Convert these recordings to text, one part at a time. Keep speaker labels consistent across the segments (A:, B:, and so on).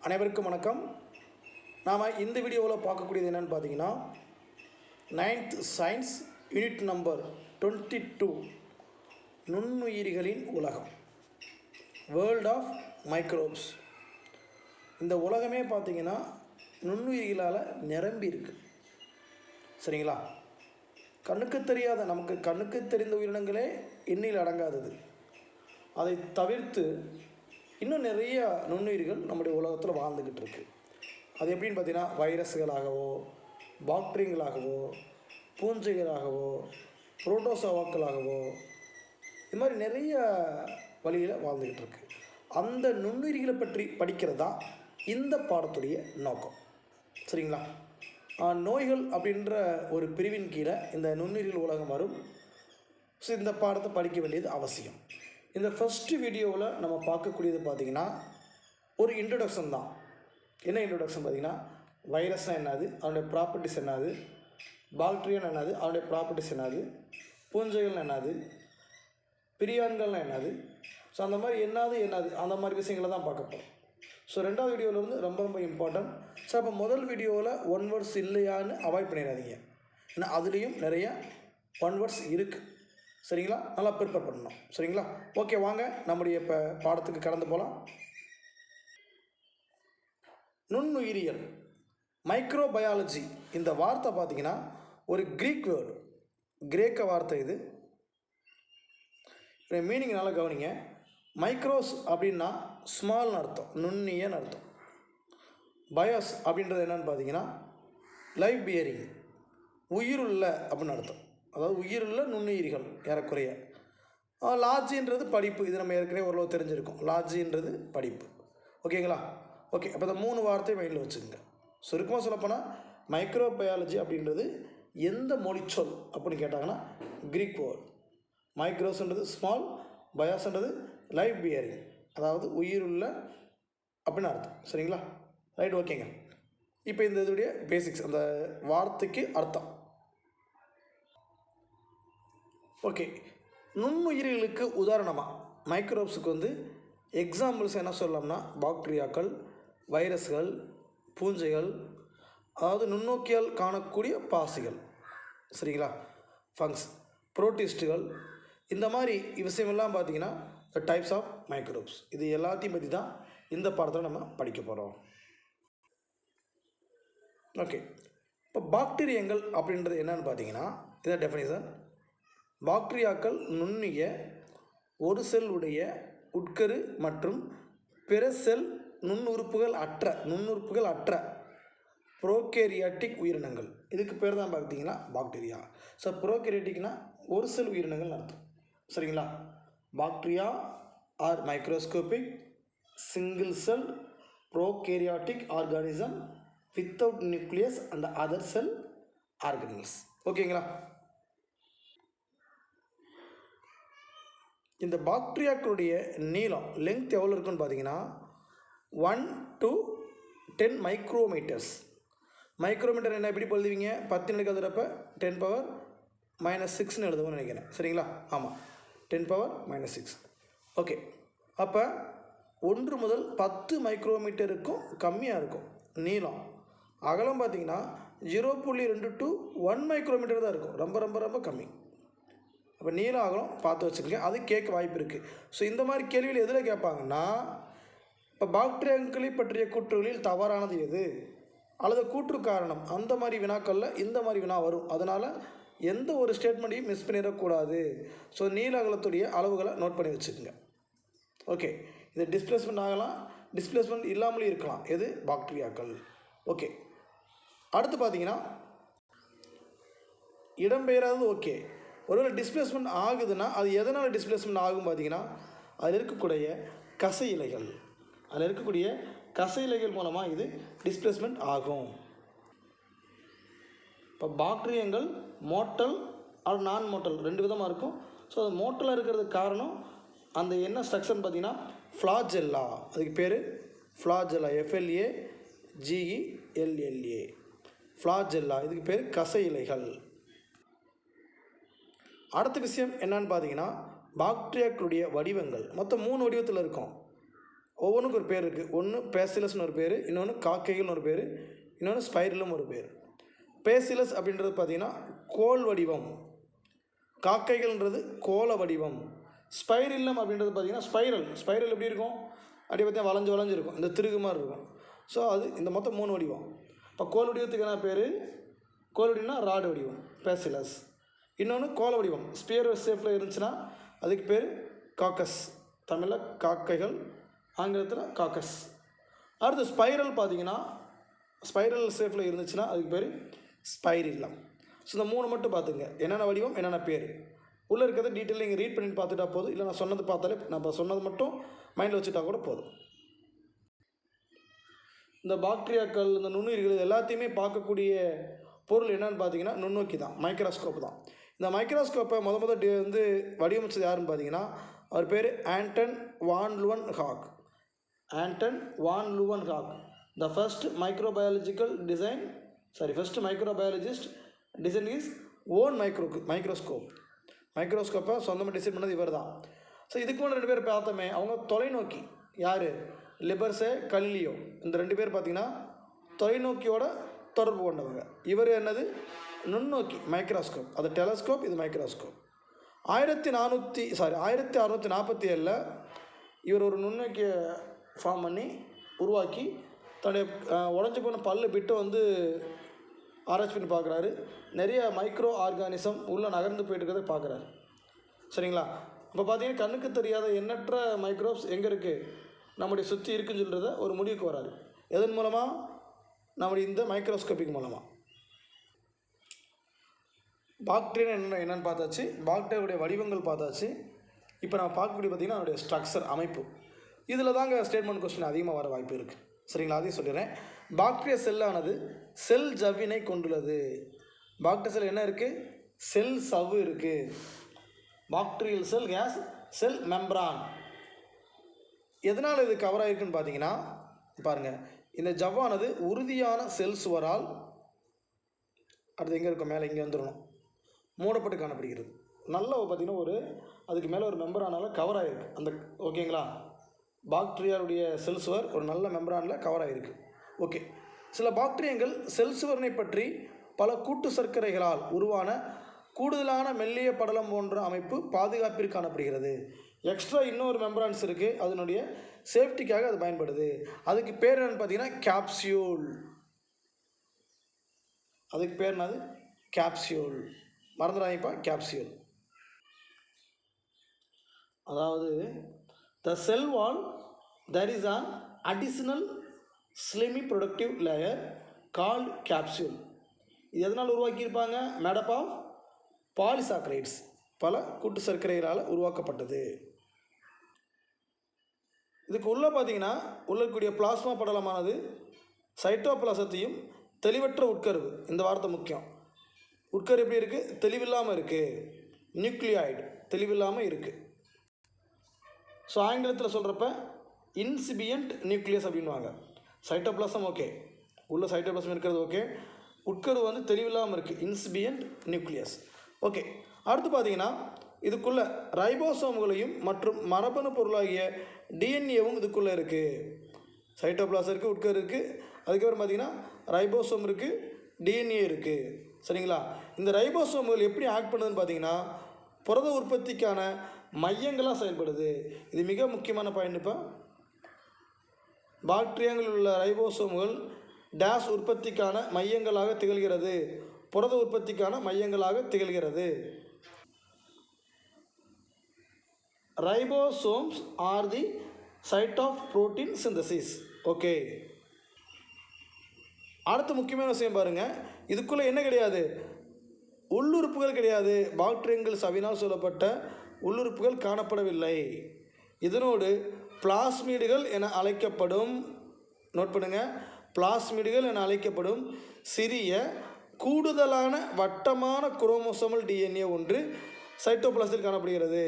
A: அனைவருக்கும் வணக்கம். நாம் இந்த வீடியோவில் பார்க்கக்கூடியது என்னென்னு பார்த்தீங்கன்னா 9th சயின்ஸ் யூனிட் நம்பர் 22 நுண்ணுயிரிகளின் உலகம், வேர்ல்ட் ஆஃப் மைக்ரோப்ஸ். இந்த உலகமே பார்த்திங்கன்னா நுண்ணுயிரிகளால் நிரம்பி இருக்கு. சரிங்களா? கண்ணுக்கு தெரியாத, நமக்கு கண்ணுக்கு தெரிந்த உயிரினங்களே எண்ணில் அடங்காதது. அதை தவிர்த்து இன்னும் நிறைய நுண்ணுயிர்கள் நம்முடைய உலகத்தில் வாழ்ந்துக்கிட்டு இருக்குது. அது எப்படின்னு பார்த்தீங்கன்னா வைரஸ்களாகவோ, பாக்டீரியங்களாகவோ, பூஞ்சைகளாகவோ, புரோட்டோசோவாக்களாகவோ, இது மாதிரி நிறைய வழியில் வாழ்ந்துக்கிட்டு இருக்கு. அந்த நுண்ணுயிரிகளை பற்றி படிக்கிறது தான் இந்த பாடத்துடைய நோக்கம். சரிங்களா? நோய்கள் அப்படின்ற ஒரு பிரிவின் கீழே இந்த நுண்ணுயிரிகள் உலகம் வரும். ஸோ இந்த பாடத்தை படிக்க வேண்டியது அவசியம். இந்த ஃபஸ்ட்டு வீடியோவில் நம்ம பார்க்கக்கூடியது பார்த்திங்கன்னா ஒரு இன்ட்ரொடக்ஷன் தான். என்ன இன்ட்ரொடக்ஷன் பார்த்திங்கன்னா, வைரஸ்னால் என்னது, அதனுடைய ப்ராப்பர்ட்டிஸ் என்னது, பாக்டீரியான்னு என்னது, அதனுடைய ப்ராப்பர்ட்டிஸ் என்னது, பூஞ்சைகள்னு என்னது, பிரியான்கள்னால் என்னது, ஸோ அந்த மாதிரி என்னது அந்த மாதிரி விஷயங்களை தான் பார்க்க போகிறோம். ஸோ ரெண்டாவது வீடியோவில் வந்து ரொம்ப ரொம்ப இம்பார்ட்டன்ட். ஸோ அப்போ முதல் வீடியோவில் ஒன் வேர்ட்ஸ் இல்லையான்னு அவாய்ட் பண்ணிடாதீங்க. ஏன்னா அதுலேயும் நிறைய ஒன் வேர்ட்ஸ் இருக்குது. சரிங்களா? நல்லா ப்ரிப்பேர் பண்ணணும். சரிங்களா? ஓகே, வாங்க நம்முடைய இப்போ பாடத்துக்கு கடந்து போகலாம். நுண்ணுயிரியல், மைக்ரோபயாலஜி, இந்த வார்த்தை பார்த்திங்கன்னா ஒரு க்ரீக் வேர்டு, கிரேக்க வார்த்தை. இது மீனிங் நல்லா கவனிங்க. மைக்ரோஸ் அப்படின்னா ஸ்மால்னு அர்த்தம், நுண்ணியன்னு அர்த்தம். பயோஸ் அப்படின்றது என்னென்னு பார்த்தீங்கன்னா லைஃப் பியரிங், உயிருள்ள அப்படின்னு அர்த்தம். அதாவது உயிருள்ள நுண்ணுயிரிகள் ஏறக்குறைய. லாஜின்றது படிப்பு, இது நம்ம ஏற்கனவே ஓரளவு தெரிஞ்சிருக்கோம். லாஜின்றது படிப்பு. ஓகேங்களா? ஓகே, அப்போ இந்த 3 வார்த்தையை மைண்டில் வச்சுக்கோங்க. சுருக்கமாக சொல்லப்போனால் மைக்ரோபயாலஜி அப்படின்றது எந்த மொழிச்சொல் அப்படின்னு கேட்டாங்கன்னா க்ரீக் வேர்ட். மைக்ரோஸ்ன்றது ஸ்மால், பயாஸ்ன்றது லைஃப் பியரிங், அதாவது உயிருள்ள அப்படின்னு அர்த்தம். சரிங்களா? ரைட், ஓகேங்க. இப்போ இந்த இதோடைய பேசிக்ஸ், அந்த வார்த்தைக்கு அர்த்தம். ஓகே, நுண்ணுயிரிகளுக்கு உதாரணமாக மைக்ரோப்ஸுக்கு வந்து எக்ஸாம்பிள்ஸ் என்ன சொல்லலாம்னா பாக்டீரியாக்கள், வைரஸ்கள், பூஞ்சைகள், அதாவது நுண்ணோக்கியால் காணக்கூடிய பாசிகள், சரிங்களா, ஃபங்ஸ், புரோட்டிஸ்ட்டுகள், இந்த மாதிரி விஷயமெல்லாம் பார்த்திங்கன்னா த டைப்ஸ் ஆஃப் மைக்ரோப்ஸ். இது எல்லாத்தையும் பற்றி தான் இந்த பாடத்தில் நம்ம படிக்க போகிறோம். ஓகே, இப்போ பாக்டீரியங்கள் அப்படின்றது என்னன்னு பார்த்தீங்கன்னா இதான் டெஃபினிஷன். பாக்டீரியாக்கள் நுண்ணிய ஒரு செல் உடைய உட்கரு மற்றும் பிற செல் நுண்ணுறுப்புகள் அற்ற ப்ரோகேரியாட்டிக் உயிரினங்கள். இதுக்கு பேர் தான் பார்த்தீங்கன்னா பாக்டீரியா. ஸோ ப்ரோகேரியாட்டிக்னா ஒரு செல் உயிரினங்கள் அர்த்தம். சரிங்களா? Bacteria are microscopic single cell prokaryotic organism without nucleus and other cell organelles. ஓகேங்களா? இந்த பாக்டீரியாக்களுடைய நீளம், லெங்த் எவ்வளோ இருக்குன்னு பார்த்தீங்கன்னா 1 to 10 மைக்ரோமீட்டர்ஸ். மைக்ரோமீட்டர் என்ன எப்படி எழுதுவீங்க? 10 எழுதுறப்ப 10⁻⁻6ன்னு எழுதுவோம்னு நினைக்கிறேன். சரிங்களா? ஆமாம், 10⁻⁻6. ஓகே, அப்போ 1 முதல் 10 மைக்ரோமீட்டருக்கும் கம்மியாக இருக்கும் நீளம். அகலம் பார்த்திங்கன்னா 0.2 to 1 மைக்ரோமீட்டர் தான் இருக்கும். ரொம்ப ரொம்ப ரொம்ப கம்மி. அப்போ நீளம் அகலம் பார்த்து வச்சுக்கோங்க. அது கேட்க வாய்ப்பு இருக்குது. ஸோ இந்த மாதிரி கேள்விகள் எதில் கேட்பாங்கன்னா, இப்போ பாக்டீரியாக்களை பற்றிய கூற்றுகளில் தவறானது எது அல்லது கூற்று காரணம், அந்த மாதிரி வினாக்களில் இந்த மாதிரி வினா வரும். அதனால் எந்த ஒரு ஸ்டேட்மெண்ட்டையும் மிஸ் பண்ணிடக்கூடாது. ஸோ நீள அகலத்துடைய அளவுகளை நோட் பண்ணி வச்சுக்கோங்க. ஓகே, இது டிஸ்பிளேஸ்மெண்ட் ஆகலாம், டிஸ்பிளேஸ்மெண்ட் இல்லாமலே இருக்கலாம். எது? பாக்டீரியாக்கள். ஓகே, அடுத்து பார்த்தீங்கன்னா இடம்பெயராது. ஓகே, ஒருவேளை டிஸ்பிளேஸ்மெண்ட் ஆகுதுன்னா அது எதனால் டிஸ்பிளேஸ்மெண்ட் ஆகும் பார்த்தீங்கன்னா அதில் இருக்கக்கூடிய கசை இலைகள் மூலமாக இது டிஸ்பிளேஸ்மெண்ட் ஆகும். இப்போ பாக்டீரியங்கள் மோட்டல் ஆர் நான் மோட்டல் 2 விதமாக இருக்கும். ஸோ அது மோட்டலாக இருக்கிறதுக்கு காரணம் அந்த என்ன ஸ்ட்ரக்சர்னு பார்த்தீங்கன்னா ஃப்ளாஜெல்லா. அதுக்கு பேர் ஃப்ளாஜெல்லா, FLAGELLA, ஃப்ளாஜெல்லா. இதுக்கு பேர் கசை இலைகள். அடுத்த விஷயம் என்னன்னு பார்த்தீங்கன்னா பாக்டீரியாக்களுடைய வடிவங்கள் மொத்தம் 3 வடிவத்தில் இருக்கும். ஒவ்வொன்றுக்கு ஒரு பேர் இருக்குது. ஒன்று பேசிலஸ்னு ஒரு பேர், இன்னொன்று காக்கைகள்னு ஒரு பேர், இன்னொன்று ஸ்பைரலும் ஒரு பேர். பேசிலஸ் அப்படின்றது பார்த்திங்கன்னா கோல் வடிவம், காக்கைகள்ன்றது கோல வடிவம். ஸ்பைரில்லம் அப்படின்றது பார்த்திங்கன்னா ஸ்பைரல் எப்படி இருக்கும், அப்படி பார்த்தீங்கன்னா வளைஞ்சு வளைஞ்சு இருக்கும், இந்த திருகு மாதிரி இருக்கும். ஸோ அது இந்த மொத்தம் 3 வடிவம். இப்போ கோல் வடிவத்துக்கு என்ன பேர், கோல் வடிவம்னா ராடு வடிவம் பேசிலஸ். இன்னொன்று கோல வடிவம் ஸ்பியர் ஷேப்பில் இருந்துச்சுன்னா அதுக்கு பேர் காக்கஸ், தமிழில் காக்கைகள், ஆங்கிலத்தில் காக்கஸ். அடுத்து ஸ்பைரல் பார்த்திங்கன்னா ஸ்பைரல் ஷேப்பில் இருந்துச்சுன்னா அதுக்கு பேர் ஸ்பைரில்லம். ஸோ இந்த 3 மட்டும் பார்த்துங்க, என்னென்ன வடிவம் என்னென்ன பேர். உள்ளே இருக்கிறத டீட்டெயில் நீங்கள் ரீட் பண்ணிட்டு பார்த்துட்டா போதும், இல்லை நான் சொன்னது பார்த்தாலே, நம்ம சொன்னது மட்டும் மைண்டில் வச்சுட்டா கூட போதும். இந்த பாக்டீரியாக்கள், இந்த நுண்ணுயிர்கள், இது எல்லாத்தையுமே பார்க்கக்கூடிய பொருள் என்னன்னு பார்த்தீங்கன்னா நுண்ணோக்கி தான், மைக்ரோஸ்கோப் தான். இந்த மைக்ரோஸ்கோப்பை வந்து வடிவமைச்சது யாருன்னு பார்த்தீங்கன்னா அவர் பேர் Anton van Leeuwenhoek. Anton van Leeuwenhoek, the first microbiologist design is own மைக்ரோஸ்கோப்பை சொந்தமாக டிசைன் பண்ணது இவர் தான். ஸோ இதுக்கு முன்னாடி 2 பேர் பார்த்தோமே, அவங்க தொலைநோக்கி, யார், லிபர்ஸே கலிலியோ, இந்த 2 பேர் பார்த்திங்கன்னா தொலைநோக்கியோட தொடர்பு கொண்டவங்க. இவர் என்னது நுண்ணோக்கி, மைக்ரோஸ்கோப், அது டெலஸ்கோப், இது மைக்ரோஸ்கோப். 1647 இவர் ஒரு நுண்ணோக்கியை ஃபார்ம் பண்ணி உருவாக்கி தன்னுடைய உடஞ்சி போன பிட்டை வந்து ஆராய்ச்சி பண்ணி பார்க்குறாரு. நிறைய மைக்ரோ ஆர்கானிசம் உள்ளே நகர்ந்து போயிட்டு இருக்கிறத பார்க்குறாரு. சரிங்களா? இப்போ பார்த்தீங்கன்னா கண்ணுக்கு தெரியாத எண்ணற்ற மைக்ரோப்ஸ் எங்கே இருக்குது, நம்முடைய சுற்றி இருக்குன்னு சொல்கிறத ஒரு முடிவுக்கு வராரு. எதன் மூலமாக, நம்முடைய இந்த மைக்ரோஸ்கோப்பிக் மூலமாக. பாக்டீரியா என்னென்னு பார்த்தாச்சு, பாக்டீரியாவுடைய வடிவங்கள் பார்த்தாச்சு. இப்போ நான் பார்க்கக்கூடிய பார்த்திங்கன்னா அதனுடைய ஸ்ட்ரக்சர், அமைப்பு. இதில் தாங்க ஸ்டேட்மெண்ட் கொஸ்டின் அதிகமாக வர வாய்ப்பு இருக்குது. சரிங்களா? அதையும் சொல்லிடுறேன். பாக்டீரியா செல்லானது செல் ஜவ்வினை கொண்டுள்ளது. பாக்டீரியா செல் என்ன இருக்குது, செல் சவ்வு இருக்குது. பாக்டீரியல் செல் கேஸ் செல் மெம்பரான். எதனால் இது கவர் ஆகிருக்குன்னு பார்த்தீங்கன்னா பாருங்கள், இந்த ஜவ்வானது உறுதியான செல் சுவரால், அடுத்து எங்கே இருக்கும், மேலே இங்கே வந்துடணும், மூடப்பட்டு காணப்படுகிறது. நல்லா பார்த்திங்கன்னா அதுக்கு மேலே ஒரு மெம்பரானால் கவர் ஆகிருக்கு அந்த, ஓகேங்களா? பாக்டீரியாவுடைய செல் சுவர் ஒரு நல்ல மெம்பரானில் கவர் ஆகிருக்கு. ஓகே. சில பாக்டீரியங்கள் செல் சுவரினை பற்றி பல கூட்டு சர்க்கரைகளால் உருவான கூடுதலான மெல்லிய படலம் போன்ற அமைப்பு பாதுகாப்பிற்கு காணப்படுகிறது. எக்ஸ்ட்ரா இன்னொரு மெம்பரான்ஸ் இருக்குது, அதனுடைய சேஃப்டிக்காக அது பயன்படுது. அதுக்கு பேர் என்னன்னு பார்த்தீங்கன்னா கேப்சியூல். அதுக்கு பேர் என்னது, கேப்சியூல். மறந்துடாதீங்கப்பா, கேப்சியூல். அதாவது the cell wall there is an additional semi productive layer called capsule. இது எதனால் உருவாக்கியிருப்பாங்க, மேடப் ஆஃப் பாலிசாக்கரைட்ஸ், பல கூட்டு சர்க்கரைகளால் உருவாக்கப்பட்டது. இதுக்கு உள்ளே பார்த்தீங்கன்னா உள்ளக்கூடிய பிளாஸ்மா படலமானது சைட்டோபிளாசத்தையும் தெளிவற்ற உட்கருவு, இந்த வார்த்தை முக்கியம். உட்கரு எப்படி இருக்குது, தெளிவில்லாமல் இருக்குது. நியூக்ளியாய்டு தெளிவில்லாமல் இருக்குது. ஸோ ஆங்கிலத்தில் சொல்கிறப்ப இன்சிபியன்ட் நியூக்ளியஸ் அப்படின்வாங்க. சைட்டோபிளாசம் ஓகே, உள்ள சைட்டோபிளாசம் இருக்கிறது ஓகே, உட்கரு வந்து தெளிவில்லாமல் இருக்குது, இன்சிபியன்ட் நியூக்ளியஸ். ஓகே. அடுத்து பார்த்தீங்கன்னா இதுக்குள்ளே ரைபோசோம்களையும் மற்றும் மரபணு பொருளாகிய டிஎன்ஏவும் இதுக்குள்ளே இருக்குது. சைட்டோபிளாசம் இருக்குது, உட்கரு இருக்குது, அதுக்கப்புறம் பார்த்தீங்கன்னா ரைபோசோம் இருக்குது, டிஎன்ஏ இருக்குது. சரிங்களா? இந்த ரைபோசோம்கள் எப்படி ஆக்ட் பண்ணுதுன்னு பார்த்தீங்கன்னா புரத உற்பத்திக்கான மையங்களாக செயல்படுது. இது மிக முக்கியமான பாயிண்ட். இப்போ பாக்டீரியாவில் உள்ள ரைபோசோம்கள் டேஸ் உற்பத்திக்கான மையங்களாக திகழ்கிறது, புரத உற்பத்திக்கான மையங்களாக திகழ்கிறது. Ribosomes are the site of protein synthesis. Okay. அடுத்த முக்கியமான விஷயம் பாருங்கள், இதுக்குள்ளே என்ன கிடையாது, உள்ளுறுப்புகள் கிடையாது. பாக்டீரியங்கள் சவினால் சொல்லப்பட்ட உள்ளுறுப்புகள் காணப்படவில்லை. இதனோடு பிளாஸ்மிடுகள் என அழைக்கப்படும், நோட் பண்ணுங்கள், பிளாஸ்மிடுகள் என அழைக்கப்படும் சிறிய கூடுதலான வட்டமான குரோமோசோமல் டிஎன்ஏ ஒன்று சைட்டோபிளாசத்தில் காணப்படுகிறது.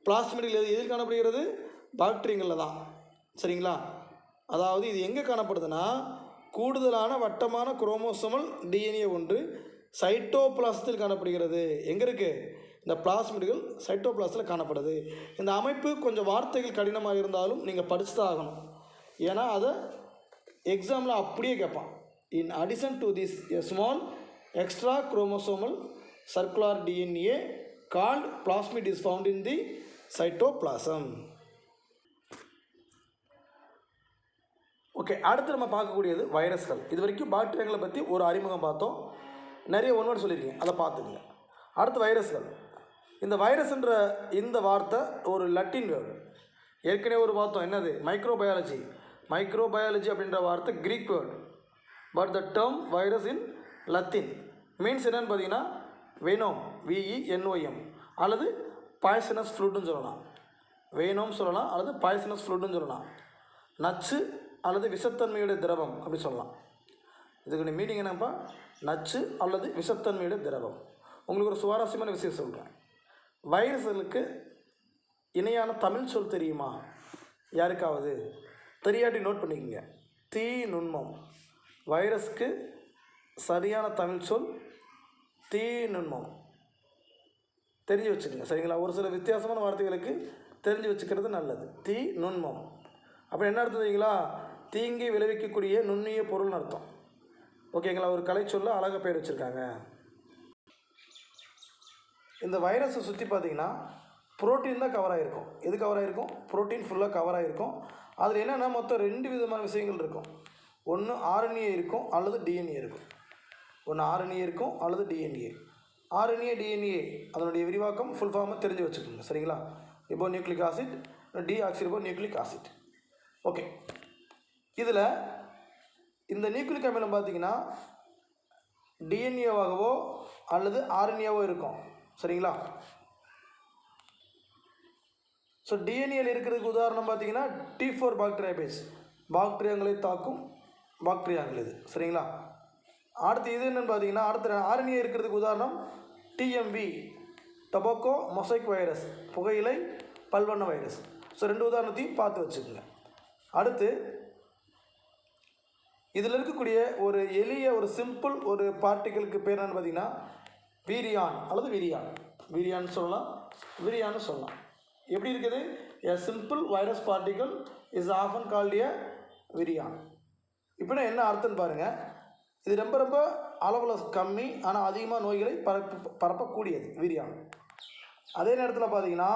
A: பிளாஸ்மிடுகள் எதில் காணப்படுகிறது, பாக்டீரியங்களில் தான். சரிங்களா? அதாவது இது எங்கே காணப்படுதுன்னா கூடுதலான வட்டமான குரோமோசோமல் டிஎன்ஏ ஒன்று சைட்டோபிளாசத்தில் காணப்படுகிறது. எங்கே இருக்குது, இந்த பிளாஸ்மிடுகள் சைட்டோபிளாஸில் காணப்படுது. இந்த அமைப்பு கொஞ்சம் வார்த்தைகள் கடினமாக இருந்தாலும் நீங்கள் படிச்சு தான் ஆகணும். ஏன்னா அதை எக்ஸாமில் அப்படியே கேட்பான். In addition to this a small extra chromosomal circular DNA called plasmid is found in the cytoplasm. Okay, அடுத்து நம்ம பார்க்கக்கூடியது வைரஸ்கள். இது வரைக்கும் பாக்டீரியாக்களை பற்றி ஒரு அறிமுகம் பார்த்தோம், நிறைய ஒன்வேர்டு சொல்லியிருக்கீங்க, அதை பார்த்துக்குங்க. அடுத்து வைரஸ்கள். இந்த வைரஸ்ன்ற இந்த வார்த்தை ஒரு லட்டின் வேர்டு. ஏற்கனவே ஒரு பார்த்தோம், என்னது? மைக்ரோபயாலஜி. மைக்ரோபயாலஜி அப்படின்ற வார்த்தை Greek word, but the term virus in Latin means என்னன்னு பார்த்தீங்கன்னா வெனோம், VENOM, அல்லது பாய்சனஸ் ஃப்ளூட்டுன்னு சொல்லலாம். வெனோம் சொல்லலாம், அல்லது பாய்சனஸ் ஃப்ளூட்டுன்னு சொல்லலாம். நச்சு அல்லது விஷத்தன்மையுடைய திரவம் அப்படி சொல்லலாம். இதுக்கு மீனிங் என்னப்பா? நச்சு அல்லது விஷத்தன்மையுடைய திரவம். உங்களுக்கு ஒரு சுவாரஸ்யமான விஷயம் சொல்கிறேன். வைரஸ்களுக்கு இணையான தமிழ் சொல் தெரியுமா யாருக்காவது? தெரியாட்டி நோட் பண்ணிக்கோங்க. தீ நுண்மம். வைரஸ்க்கு சரியான தமிழ் சொல் தீ நுண்மம். தெரிஞ்சு வச்சுக்கோங்க, சரிங்களா? ஒரு சில வித்தியாசமான வார்த்தைகளுக்கு தெரிஞ்சு வச்சுக்கிறது நல்லது. தீ நுண்மம் அப்போ என்ன அர்த்தம் தெரியுங்களா? தீங்கி விளைவிக்கக்கூடிய நுண்ணிய பொருள்னு அர்த்தம். ஓகேங்களா? ஒரு கலை சொல்ல அழகாக பேர் வச்சுருக்காங்க. இந்த வைரஸை சுற்றி பார்த்தீங்கன்னா புரோட்டீன் தான் கவர் ஆகிருக்கும். எது கவர் ஆகிருக்கும்? புரோட்டீன் ஃபுல்லாக கவர் ஆகிருக்கும். அதில் என்னென்னா மொத்தம் 2 விதமான விஷயங்கள் இருக்கும். ஒன்று RNA இருக்கும், அல்லது DNA இருக்கும். ஒன்று RNA இருக்கும், அல்லது DNA. RNA DNA அதனுடைய விரிவாக்கம் ஃபுல் ஃபார்மை தெரிஞ்சு வச்சுக்கோங்க, சரிங்களா? Ribo nucleic acid, deoxyribo nucleic acid. Okay, இதில் இந்த நியூக்ளிக் அமிலம் பார்த்தீங்கன்னா DNAவாகவோ அல்லது RNAவோ இருக்கும், சரிங்களா? ஸோ டிஎன்ஏல இருக்கிறதுக்கு உதாரணம் பார்த்தீங்கன்னா T4 பாக்டீரியா பேஸ், பாக்டீரியாங்களை தாக்கும் பாக்டீரியாங்கள் இது, சரிங்களா? அடுத்து இது என்னென்னு பார்த்தீங்கன்னா அடுத்த RNA இருக்கிறதுக்கு உதாரணம் TMV, டொபாக்கோ மொசைக் வைரஸ், புகையிலை பல்வண்ண வைரஸ். ஸோ 2 உதாரணத்தையும் பார்த்து வச்சுக்கோங்க. அடுத்து இதில் இருக்கக்கூடிய ஒரு எளிய ஒரு சிம்பிள் ஒரு பார்ட்டிகளுக்கு பேர் என்னென்னு பார்த்தீங்கன்னா வீரியான் அல்லது வீரியான்னு சொல்லலாம், விரியான்னு சொல்லலாம். எப்படி இருக்குது? A simple virus particle is often called a virion. இப்போனா என்ன அர்த்தம்னு பாருங்கள். இது ரொம்ப ரொம்ப அளவில் கம்மி, ஆனால் அதிகமாக நோய்களை பரப்பக்கூடியது வீரியான். அதே நேரத்தில் பார்த்தீங்கன்னா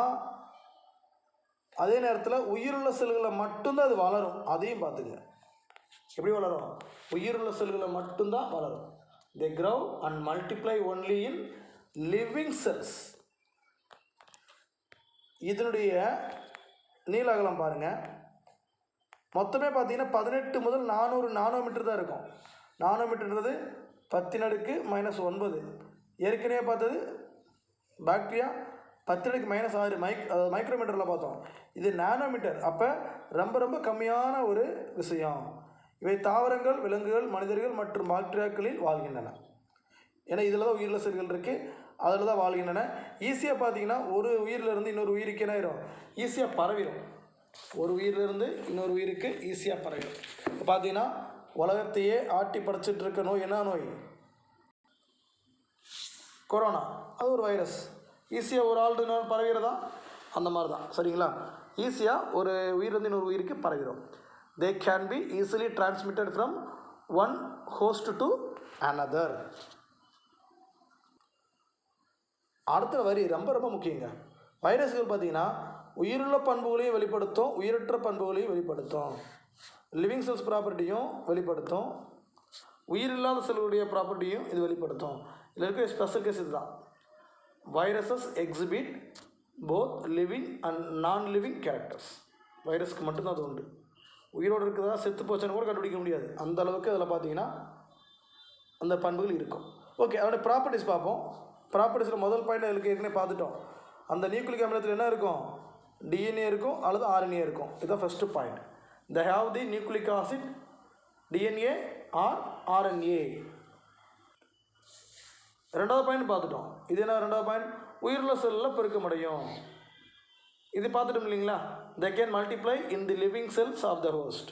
A: அதே நேரத்தில் உயிருள்ள செல்களில் மட்டும்தான் அது வளரும். அதையும் பார்த்துங்க. எப்படி வளரும்? உயிருள்ள செல்களில் மட்டும்தான் வளரும். They grow and multiply only in living cells. இதனுடைய நீள அகலம் பாருங்கள். மொத்தமே பார்த்தீங்கன்னா 18 முதல் 400 நானோமீட்டர் தான் இருக்கும். நானோமீட்டர்ன்றது 10⁻⁻⁹. ஏற்கனவே பார்த்தது பாக்டீரியா 10⁻⁻⁶ அதாவது மைக்ரோமீட்டரில் பார்த்தோம். இது நானோமீட்டர். அப்போ ரொம்ப ரொம்ப கம்மியான ஒரு விஷயம். இவை தாவரங்கள், விலங்குகள், மனிதர்கள் மற்றும் பாக்டீரியாக்களில் வாழ்கின்றன. ஏன்னா இதில் தான் உயிருள்ள செல்கள் இருக்குது, அதில் தான் வாழ்கின்றன. ஈஸியாக பார்த்தீங்கன்னா ஒரு உயிரிலிருந்து இன்னொரு உயிருக்கு என்ன ஆயிரும்? ஈஸியாக பரவிடும். ஒரு உயிரிலிருந்து இன்னொரு உயிருக்கு ஈஸியாக பரவிடும். இப்போ பார்த்தீங்கன்னா உலகத்தையே ஆட்டி படைச்சிட்டு இருக்க நோய் என்ன நோய்? கொரோனா. அது ஒரு வைரஸ். ஈஸியாக ஒரு ஆள் இன்னொரு பரவிடுறதா? அந்த மாதிரி தான், சரிங்களா? ஈஸியாக ஒரு உயிரிலிருந்து இன்னொரு உயிருக்கு பரவிடும். They can be easily transmitted from one host to another. அடுத்த வரி ரொம்ப ரொம்ப முக்கியங்க. வைரஸ்கள் பார்த்தீங்கன்னா உயிருள்ள பண்புகளையும் வெளிப்படுத்தும், உயிரற்ற பண்புகளையும் வெளிப்படுத்தும். லிவிங் செல்ஸ் ப்ராப்பர்ட்டியும் வெளிப்படுத்தும், உயிரில்லாத செல்களுடைய ப்ராப்பர்ட்டியும் இது வெளிப்படுத்தும். இதில் இருக்க ஸ்பெஷல் கேஸ் இதுதான். Viruses exhibit both living and non living characters. வைரஸ்க்கு மட்டும்தான் அது உண்டு. உயிரோடு இருக்கிறதா செத்து போச்சுன்னு கூட கண்டுபிடிக்க முடியாது. அந்த அளவுக்கு அதில் பார்த்தீங்கன்னா அந்த பண்புகள் இருக்கும். ஓகே, அதோடைய ப்ராப்பர்ட்டிஸ் பார்ப்போம். ப்ராப்பர்ட்டிஸில் முதல் பாயிண்ட் அதுக்கு ஏற்கனவே பார்த்துட்டோம். அந்த நியூக்ளிக் அமிலத்தில் என்ன இருக்கும்? DNA இருக்கும் அல்லது RNA இருக்கும். இதுதான் first point. They have the nucleic acid, DNA or RNA. ரெண்டாவது பாயிண்ட் பார்த்துட்டோம். இது என்ன ரெண்டாவது பாயிண்ட்? உயிருள்ள செல்லில் பெருக்கமடையும். இது பார்த்துட்டோம் இல்லைங்களா? They can multiply in the living cells of the host.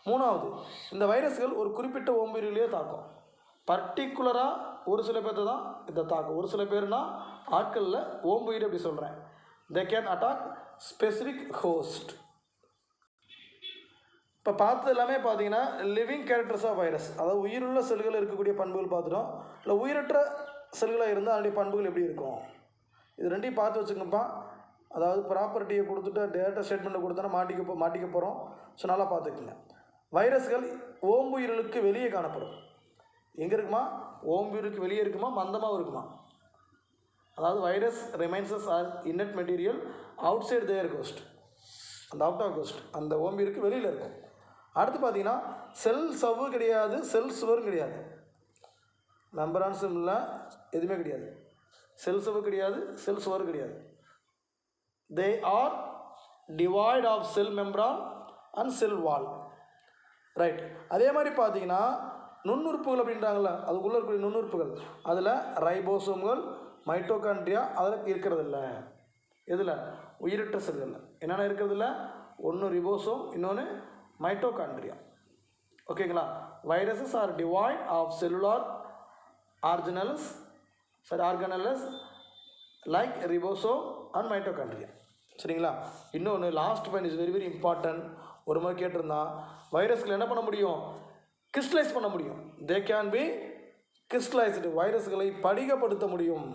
A: மூணாவது, இந்த வைரஸ்கள் ஒரு குறிப்பிட்ட ஓம்புயிரிலேயே தாக்கும். பர்டிகுலராக ஒரு சில பேர்த்த தான் இதை தாக்கும். ஒரு சில பேர்னா ஆட்களில் ஓம்புயிர் அப்படி சொல்கிறேன். They can attack specific host. இப்போ பார்த்தது எல்லாமே பார்த்தீங்கன்னா லிவிங் கேரக்டர்ஸ் ஆஃப் வைரஸ், அதாவது உயிருள்ள செல்கள் இருக்கக்கூடிய பண்புகள் பார்த்துட்டோம். இல்லை உயிரற்ற செல்களாக இருந்தால் அதனுடைய பண்புகள் எப்படி இருக்கும், இது ரெண்டையும் பார்த்து வச்சுக்கோங்கப்பா. அதாவது ப்ராப்பர்ட்டியை கொடுத்துட்டு டேட்டா ஸ்டேட்மெண்ட்டை கொடுத்தோன்னா மாட்டிக்க போகிறோம். ஸோ நல்லா பார்த்துக்குங்க. வைரஸ்கள் ஓம்புயிர்களுக்கு வெளியே காணப்படும். எங்கே இருக்குமா? ஓம்புயிருக்கு வெளியே இருக்குமா, மந்தமாக இருக்குமா? அதாவது virus remains are inert material outside their host, அந்த அவுட் ஆஃப் கோஸ்ட் அந்த ஓம்புயிருக்கு வெளியில் இருக்கும். அடுத்து பார்த்தீங்கன்னா செல் சவ்வு கிடையாது, செல் சுவரும் கிடையாது, மெம்பரான்ஸும் இல்லை, எதுவுமே கிடையாது. செல் சவ்வு கிடையாது, செல் சுவர் கிடையாது. They are devoid of cell membrane and cell wall. Right. அதே மாதிரி பார்த்தீங்கன்னா நுண்ணுறுப்புகள் அப்படின்றாங்கள, அதுக்குள்ளே இருக்கக்கூடிய நுண்ணுறுப்புகள், அதில் ரைபோசோம்கள், மைட்டோகாண்ட்ரியா அதில் இருக்கிறதில்ல. எதில்? உயிரற்ற செல்களில் என்னென்ன இருக்கிறதில்ல? ஒன்று ரிபோசோம், இன்னொன்று மைட்டோகாண்ட்ரியா. ஓகேங்களா? Viruses are devoid of cellular organelles like ribosome and mitochondria. சரிங்களா? இன்னொன்று last point is very very important. ஒரு மாதிரி கேட்டிருந்தான், வைரஸ்கள் என்ன பண்ண முடியும்? கிறிஸ்டலைஸ் பண்ண முடியும். They can be crystallised. வைரஸ்களை படிகப்படுத்த முடியும்.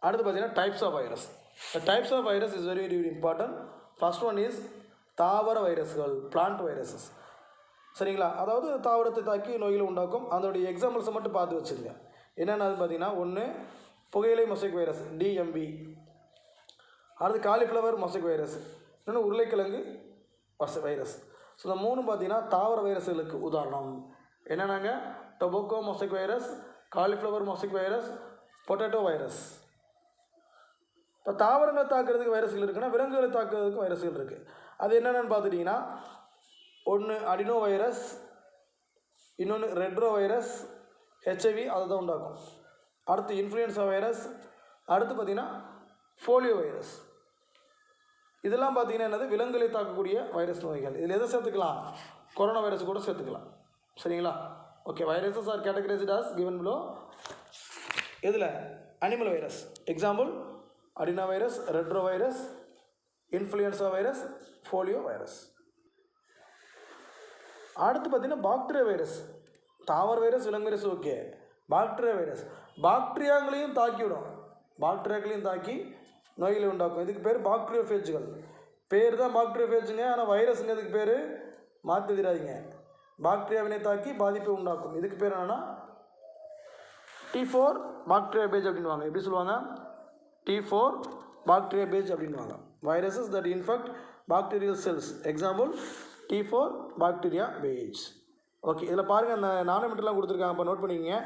A: அடுத்து பார்த்தீங்கன்னா types of virus. The types of virus is very very important. First one is தாவர வைரஸ்கள், பிளான்ட் வைரஸஸ். சரிங்களா? அதாவது தாவரத்தை தாக்கி நோய்களை உண்டாக்கும். அதனுடைய எக்ஸாம்பிள்ஸை மட்டும் பார்த்து வச்சுருங்க. என்னென்னு பார்த்தீங்கன்னா, ஒன்று புகையிலை மொசைக் வைரஸ் டிஎம்பி, அடுத்து காலிஃப்ளவர் மொசைக் வைரஸ், இன்னொன்று உருளைக்கிழங்கு வைரஸ். ஸோ இந்த மூணும் பார்த்தீங்கன்னா தாவர வைரஸ்களுக்கு உதாரணம். என்னென்னாங்க? Tobacco mosaic virus, cauliflower mosaic virus, potato virus. இப்போ தாவரங்களை தாக்குறதுக்கு வைரஸ்கள் இருக்குன்னா விலங்குகளை தாக்குறதுக்கு வைரஸ்கள் இருக்குது. அது என்னென்னு பார்த்துட்டிங்கன்னா, ஒன்று அடினோ வைரஸ், இன்னொன்று ரெட்ரோ வைரஸ், ஹெச்ஐவி அதை தான் உண்டாக்கும். அடுத்து இன்ஃப்ளூயன்ஸா வைரஸ், அடுத்து பார்த்திங்கன்னா ஃபோலியோ வைரஸ். இதெல்லாம் பார்த்திங்கன்னா என்னது? விலங்குகளை தாக்கக்கூடிய வைரஸ் நோய்கள். இதில் எதை சேர்த்துக்கலாம்? கொரோனா வைரஸ் கூட சேர்த்துக்கலாம். சரிங்களா? Okay. Viruses are categorised as given below. எதில்? Animal virus. Example adeno virus, retro virus, influenza virus, polio virus. அடுத்து பார்த்திங்கன்னா பாக்டீரியா வைரஸ். தாவர வைரஸ், விலங்கு வைரஸ் ஓகே. பாக்டீரியா வைரஸ் பாக்டீரியாங்களையும் தாக்கிவிடும். பாக்டீரியாக்களையும் தாக்கி நோய்களை உண்டாக்கும். இதுக்கு பேர் பாக்டீரியோஃபேஜ்கள். பேர் தான் பாக்டீரியோஃபேஜுங்க, ஆனால் வைரஸுங்க இதுக்கு பேர் மாற்றிடாதீங்க. பாக்டீரியாவினை தாக்கி பாதிப்பை உண்டாக்கும். இதுக்கு பேர் என்னென்னா T4 பாக்டீரியா பேஜ் அப்படின்வாங்க. எப்படி சொல்லுவாங்க? T4 பாக்டீரியா பேஜ் அப்படின்வாங்க. Viruses that infect bacterial cells. Example T4 bacteria phage. Okay. இதில் பாருங்கள், அந்த நானோமீட்டர்லாம் கொடுத்துருக்காங்க. இப்போ நோட் பண்ணிக்கிங்க.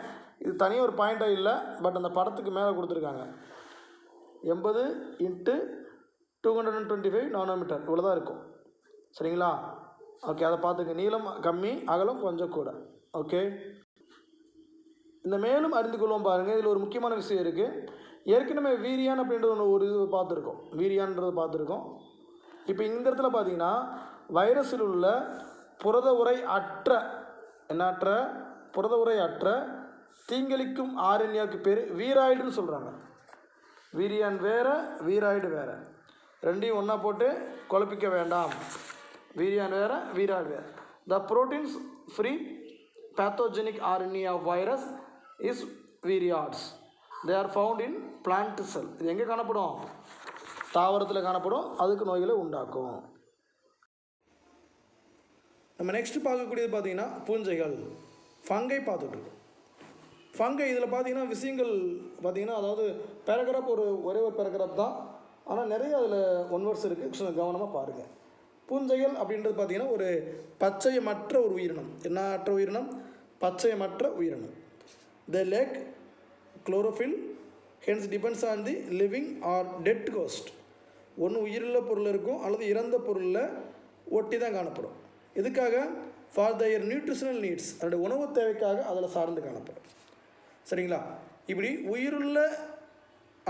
A: இது தனியாக ஒரு பாயிண்ட்டாக இல்லை, பட் அந்த படத்துக்கு மேலே கொடுத்துருக்காங்க. 80 × 225 நானோமீட்டர் இவ்வளோ தான் இருக்கும். சரிங்களா? ஓகே. அதை பார்த்துங்க. நீளம் கம்மி, அகலம் கொஞ்சம் கூட. ஓகே. இந்த மேலும் அறிந்து கொள்வோம் பாருங்கள். இதில் ஒரு முக்கியமான விஷயம் இருக்குது. ஏற்கனவே வீரியான் அப்படின்றது ஒரு இது பார்த்துருக்கோம். வீரியான்றது பார்த்துருக்கோம். இப்போ இந்த இடத்துல பார்த்தீங்கன்னா வைரஸில் உள்ள புரத உரை அற்ற புரத உரை அற்ற தீங்களிக்கும் ஆர்என்ஏக்கு பேர் வீராய்டுன்னு சொல்கிறாங்க. வீரியான் வேறு, வீராய்டு வேறு. ரெண்டையும் ஒன்றா போட்டு குழப்பிக்க வேண்டாம். வீரியான் வேறு, வீராய்டு வேறு. The proteins free pathogenic RNA of virus is viroids. They are found in plant cell. இது எங்கே காணப்படும்? தாவரத்தில் காணப்படும். அதுக்கு நோய்களை உண்டாக்கும். நம்ம நெக்ஸ்ட்டு பார்க்கக்கூடியது பார்த்திங்கன்னா பூஞ்சைகள், ஃபங்கை பார்த்துட்ருக்கோம். ஃபங்கை இதில் பார்த்திங்கன்னா விஷயங்கள் பார்த்திங்கன்னா, அதாவது பேராகிராஃப் ஒரே ஒரு பேராகிராஃப் தான், ஆனால் நிறைய அதில் ஒன் வேர்ட்ஸ் இருக்குது. ஸோ கவனமாக பாருங்கள். பூஞ்சைகள் அப்படின்றது பார்த்திங்கன்னா ஒரு பச்சையமற்ற ஒரு உயிரினம். என்னற்ற உயிரினம்? பச்சையமற்ற உயிரினம். The lack chlorophyll hence depends on the living or dead host. ஒன்று உயிருள்ள பொருள் இருக்கும், அல்லது இறந்த பொருளில் ஒட்டி தான் காணப்படும். எதுக்காக? ஃபார் தயர் நியூட்ரிஷனல் நீட்ஸ், அதோடய உணவு தேவைக்காக அதில் சார்ந்து காணப்படும். சரிங்களா? இப்படி உயிருள்ள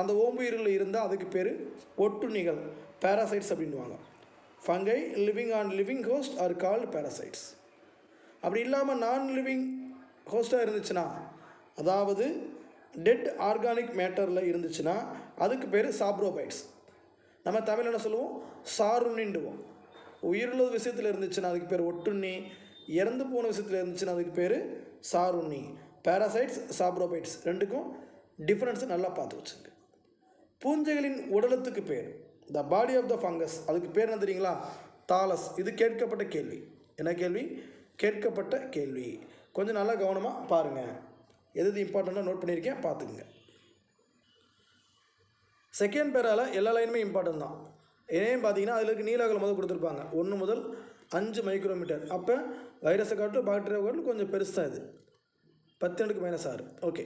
A: அந்த ஓம்புயிரில் இருந்தால் அதுக்கு பேர் ஒட்டுண்ணிகள், பேராசைட்ஸ் அப்படின்வாங்க. Fungi living on living host are called parasites. அப்படி இல்லாமல் நான் லிவிங் ஹோஸ்ட்டாக இருந்துச்சுன்னா, அதாவது டெட் ஆர்கானிக் மேட்டரில் இருந்துச்சுன்னா அதுக்கு பேர் சாப்ரோபைட்ஸ். நம்ம தமிழ் என்ன சொல்லுவோம், சாருண்ணின்டுவோம். உயிருள்ள விஷயத்தில் இருந்துச்சுன்னா அதுக்கு பேர் ஒட்டுண்ணி, இறந்து போன விஷயத்தில் இருந்துச்சுன்னா அதுக்கு பேர் சாருண்ணி. பேராசைட்ஸ், சாப்ரோபைட்ஸ் ரெண்டுக்கும் டிஃப்ரென்ஸை நல்லா பார்த்து வச்சுங்க. பூஞ்சைகளின் உடலத்துக்கு பேர், த பாடி ஆஃப் த ஃபங்கஸ், அதுக்கு பேர் என்ன தெரியுங்களா, தாலஸ். இது கேட்கப்பட்ட கேள்வி. என்ன கேள்வி? கேட்கப்பட்ட கேள்வி. கொஞ்சம் நல்லா கவனமாக பாருங்கள், எது இம்பார்ட்டண்ட்டாக நோட் பண்ணியிருக்கேன் பார்த்துக்குங்க. செகண்ட் பேரால் எல்லா லைனுமே இம்பார்ட்டன்ட் தான். ஏன் பார்த்தீங்கன்னா அதில் இருக்க நீல அகலம் முதல் கொடுத்துருப்பாங்க 1 முதல் 5 மைக்ரோமீட்டர். அப்போ வைரஸை காட்டும் பாக்டீரியா காட்டும் கொஞ்சம் பெருசு தான் இது, 10⁻⁶. ஓகே,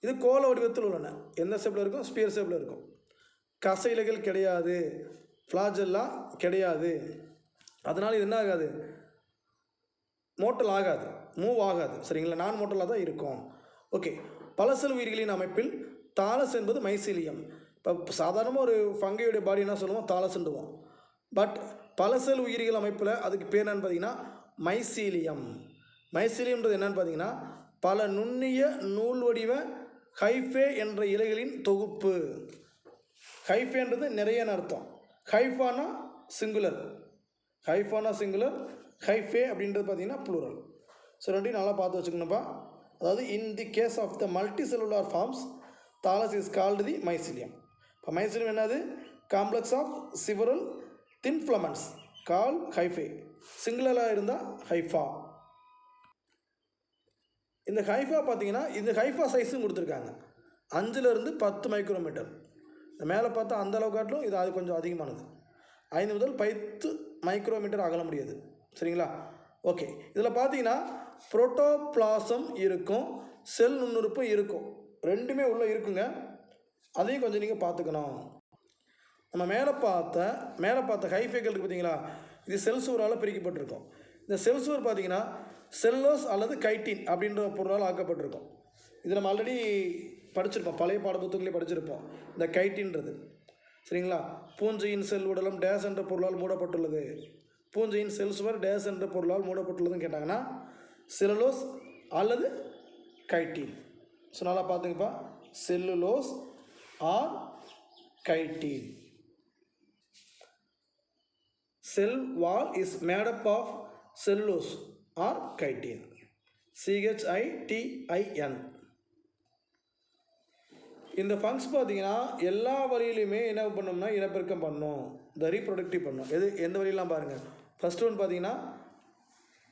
A: இது கோள வடிவத்தில் உள்ளன. எந்த ஷேப்பில் இருக்கும்? ஸ்பியர் ஷேப்பில் இருக்கும். கசையிலைகள் கிடையாது, ஃப்ளாஜெல்லா கிடையாது. அதனால் இது என்ன ஆகாது, மோட்டல் ஆகாது, மூவ் ஆகாது. சரிங்களா, நான் மோட்டலாக தான் இருக்கும். ஓகே, பலசல் உயிர்களின் அமைப்பில் தாலஸ் என்பது மைசீலியம். இப்போ சாதாரணமாக ஒரு ஃபங்கையுடைய பாடி என்ன சொல்லுவோம், தாலஸ்ன்னுவோம். பட் பலசல் உயிரிகள் அமைப்பில் அதுக்கு பேர் என்னன்னு பார்த்தீங்கன்னா மைசீலியம். மைசீலியம்ன்றது என்னன்னு பார்த்தீங்கன்னா பல நுண்ணிய நூல் வடிவ ஹைஃபே என்ற இலைகளின் தொகுப்பு. ஹைஃபேன்றது நிறையன்னு அர்த்தம். ஹைஃபானா சிங்குலர், ஹைஃபானா சிங்குலர், ஹைஃபே அப்படின்றது பார்த்தீங்கன்னா ப்ளூரல். ஸோ ரெண்டையும் நல்லா பார்த்து வச்சுக்கணும்ப்பா. அதாவது in the case of the multicellular forms thallus is called the mycelium. இப்போ மைசீலியம் என்னது? Complex of several thin filaments called hyphae. சிங்குலராக இருந்தால் ஹைஃபா. இந்த ஹைஃபா பார்த்தீங்கன்னா இந்த ஹைஃபா சைஸும் கொடுத்துருக்காங்க 5லேருந்து 10 மைக்ரோமீட்டர். மேலே பார்த்தா அந்த அளவு காட்டிலும் இது அது கொஞ்சம் அதிகமானது. 5 முதல் 10 மைக்ரோமீட்டர் அகல முடியாது. சரிங்களா? ஓகே, இதில் பார்த்தீங்கன்னா புரோட்டோபிளாசம் இருக்கும், செல் நுண்ணுறுப்பும் இருக்கும், ரெண்டுமே உள்ளே இருக்குங்க. அதையும் கொஞ்சம் நீங்கள் பார்த்துக்கணும். நம்ம மேலே பார்த்த ஹைஃபேக்கள் இருக்குது பார்த்தீங்களா, இது செல் சுவரால் பிரிக்கப்பட்டிருக்கும். இந்த செல் சுவர் பார்த்தீங்கன்னா செல்லோஸ் அல்லது கைட்டின் அப்படின்ற பொருளால் ஆக்கப்பட்டிருக்கும். இது நம்ம ஆல்ரெடி படிச்சிருப்போம், பழைய பாடப்புத்தகங்களே படிச்சிருப்போம் இந்த கைட்டின்றது. சரிங்களா? பூஞ்சையின் செல் உடலம் டேஸ் என்ற பொருளால் மூடப்பட்டுள்ளது. பூஞ்சையின் செல் சுவர் டேஸ் என்ற பொருளால் மூடப்பட்டுள்ளதுன்னு கேட்டாங்கன்னா செல்லுலோஸ் அல்லது கைட்டின். ஸோ நல்லா பார்த்துங்கப்பா, cellulose or chitin. Cell wall is made up of cellulose or chitin. CHITIN. இந்த ஃபங்க்ஸ் பார்த்தீங்கன்னா எல்லா வழியிலையுமே என்ன பண்ணோம்னா இனப்பெருக்கம் பண்ணும், இந்த ரீப்ரொடக்டிவ் பண்ணும். எந்த வழியெல்லாம் பாருங்கள். ஃபஸ்ட் ஒன் பார்த்தீங்கன்னா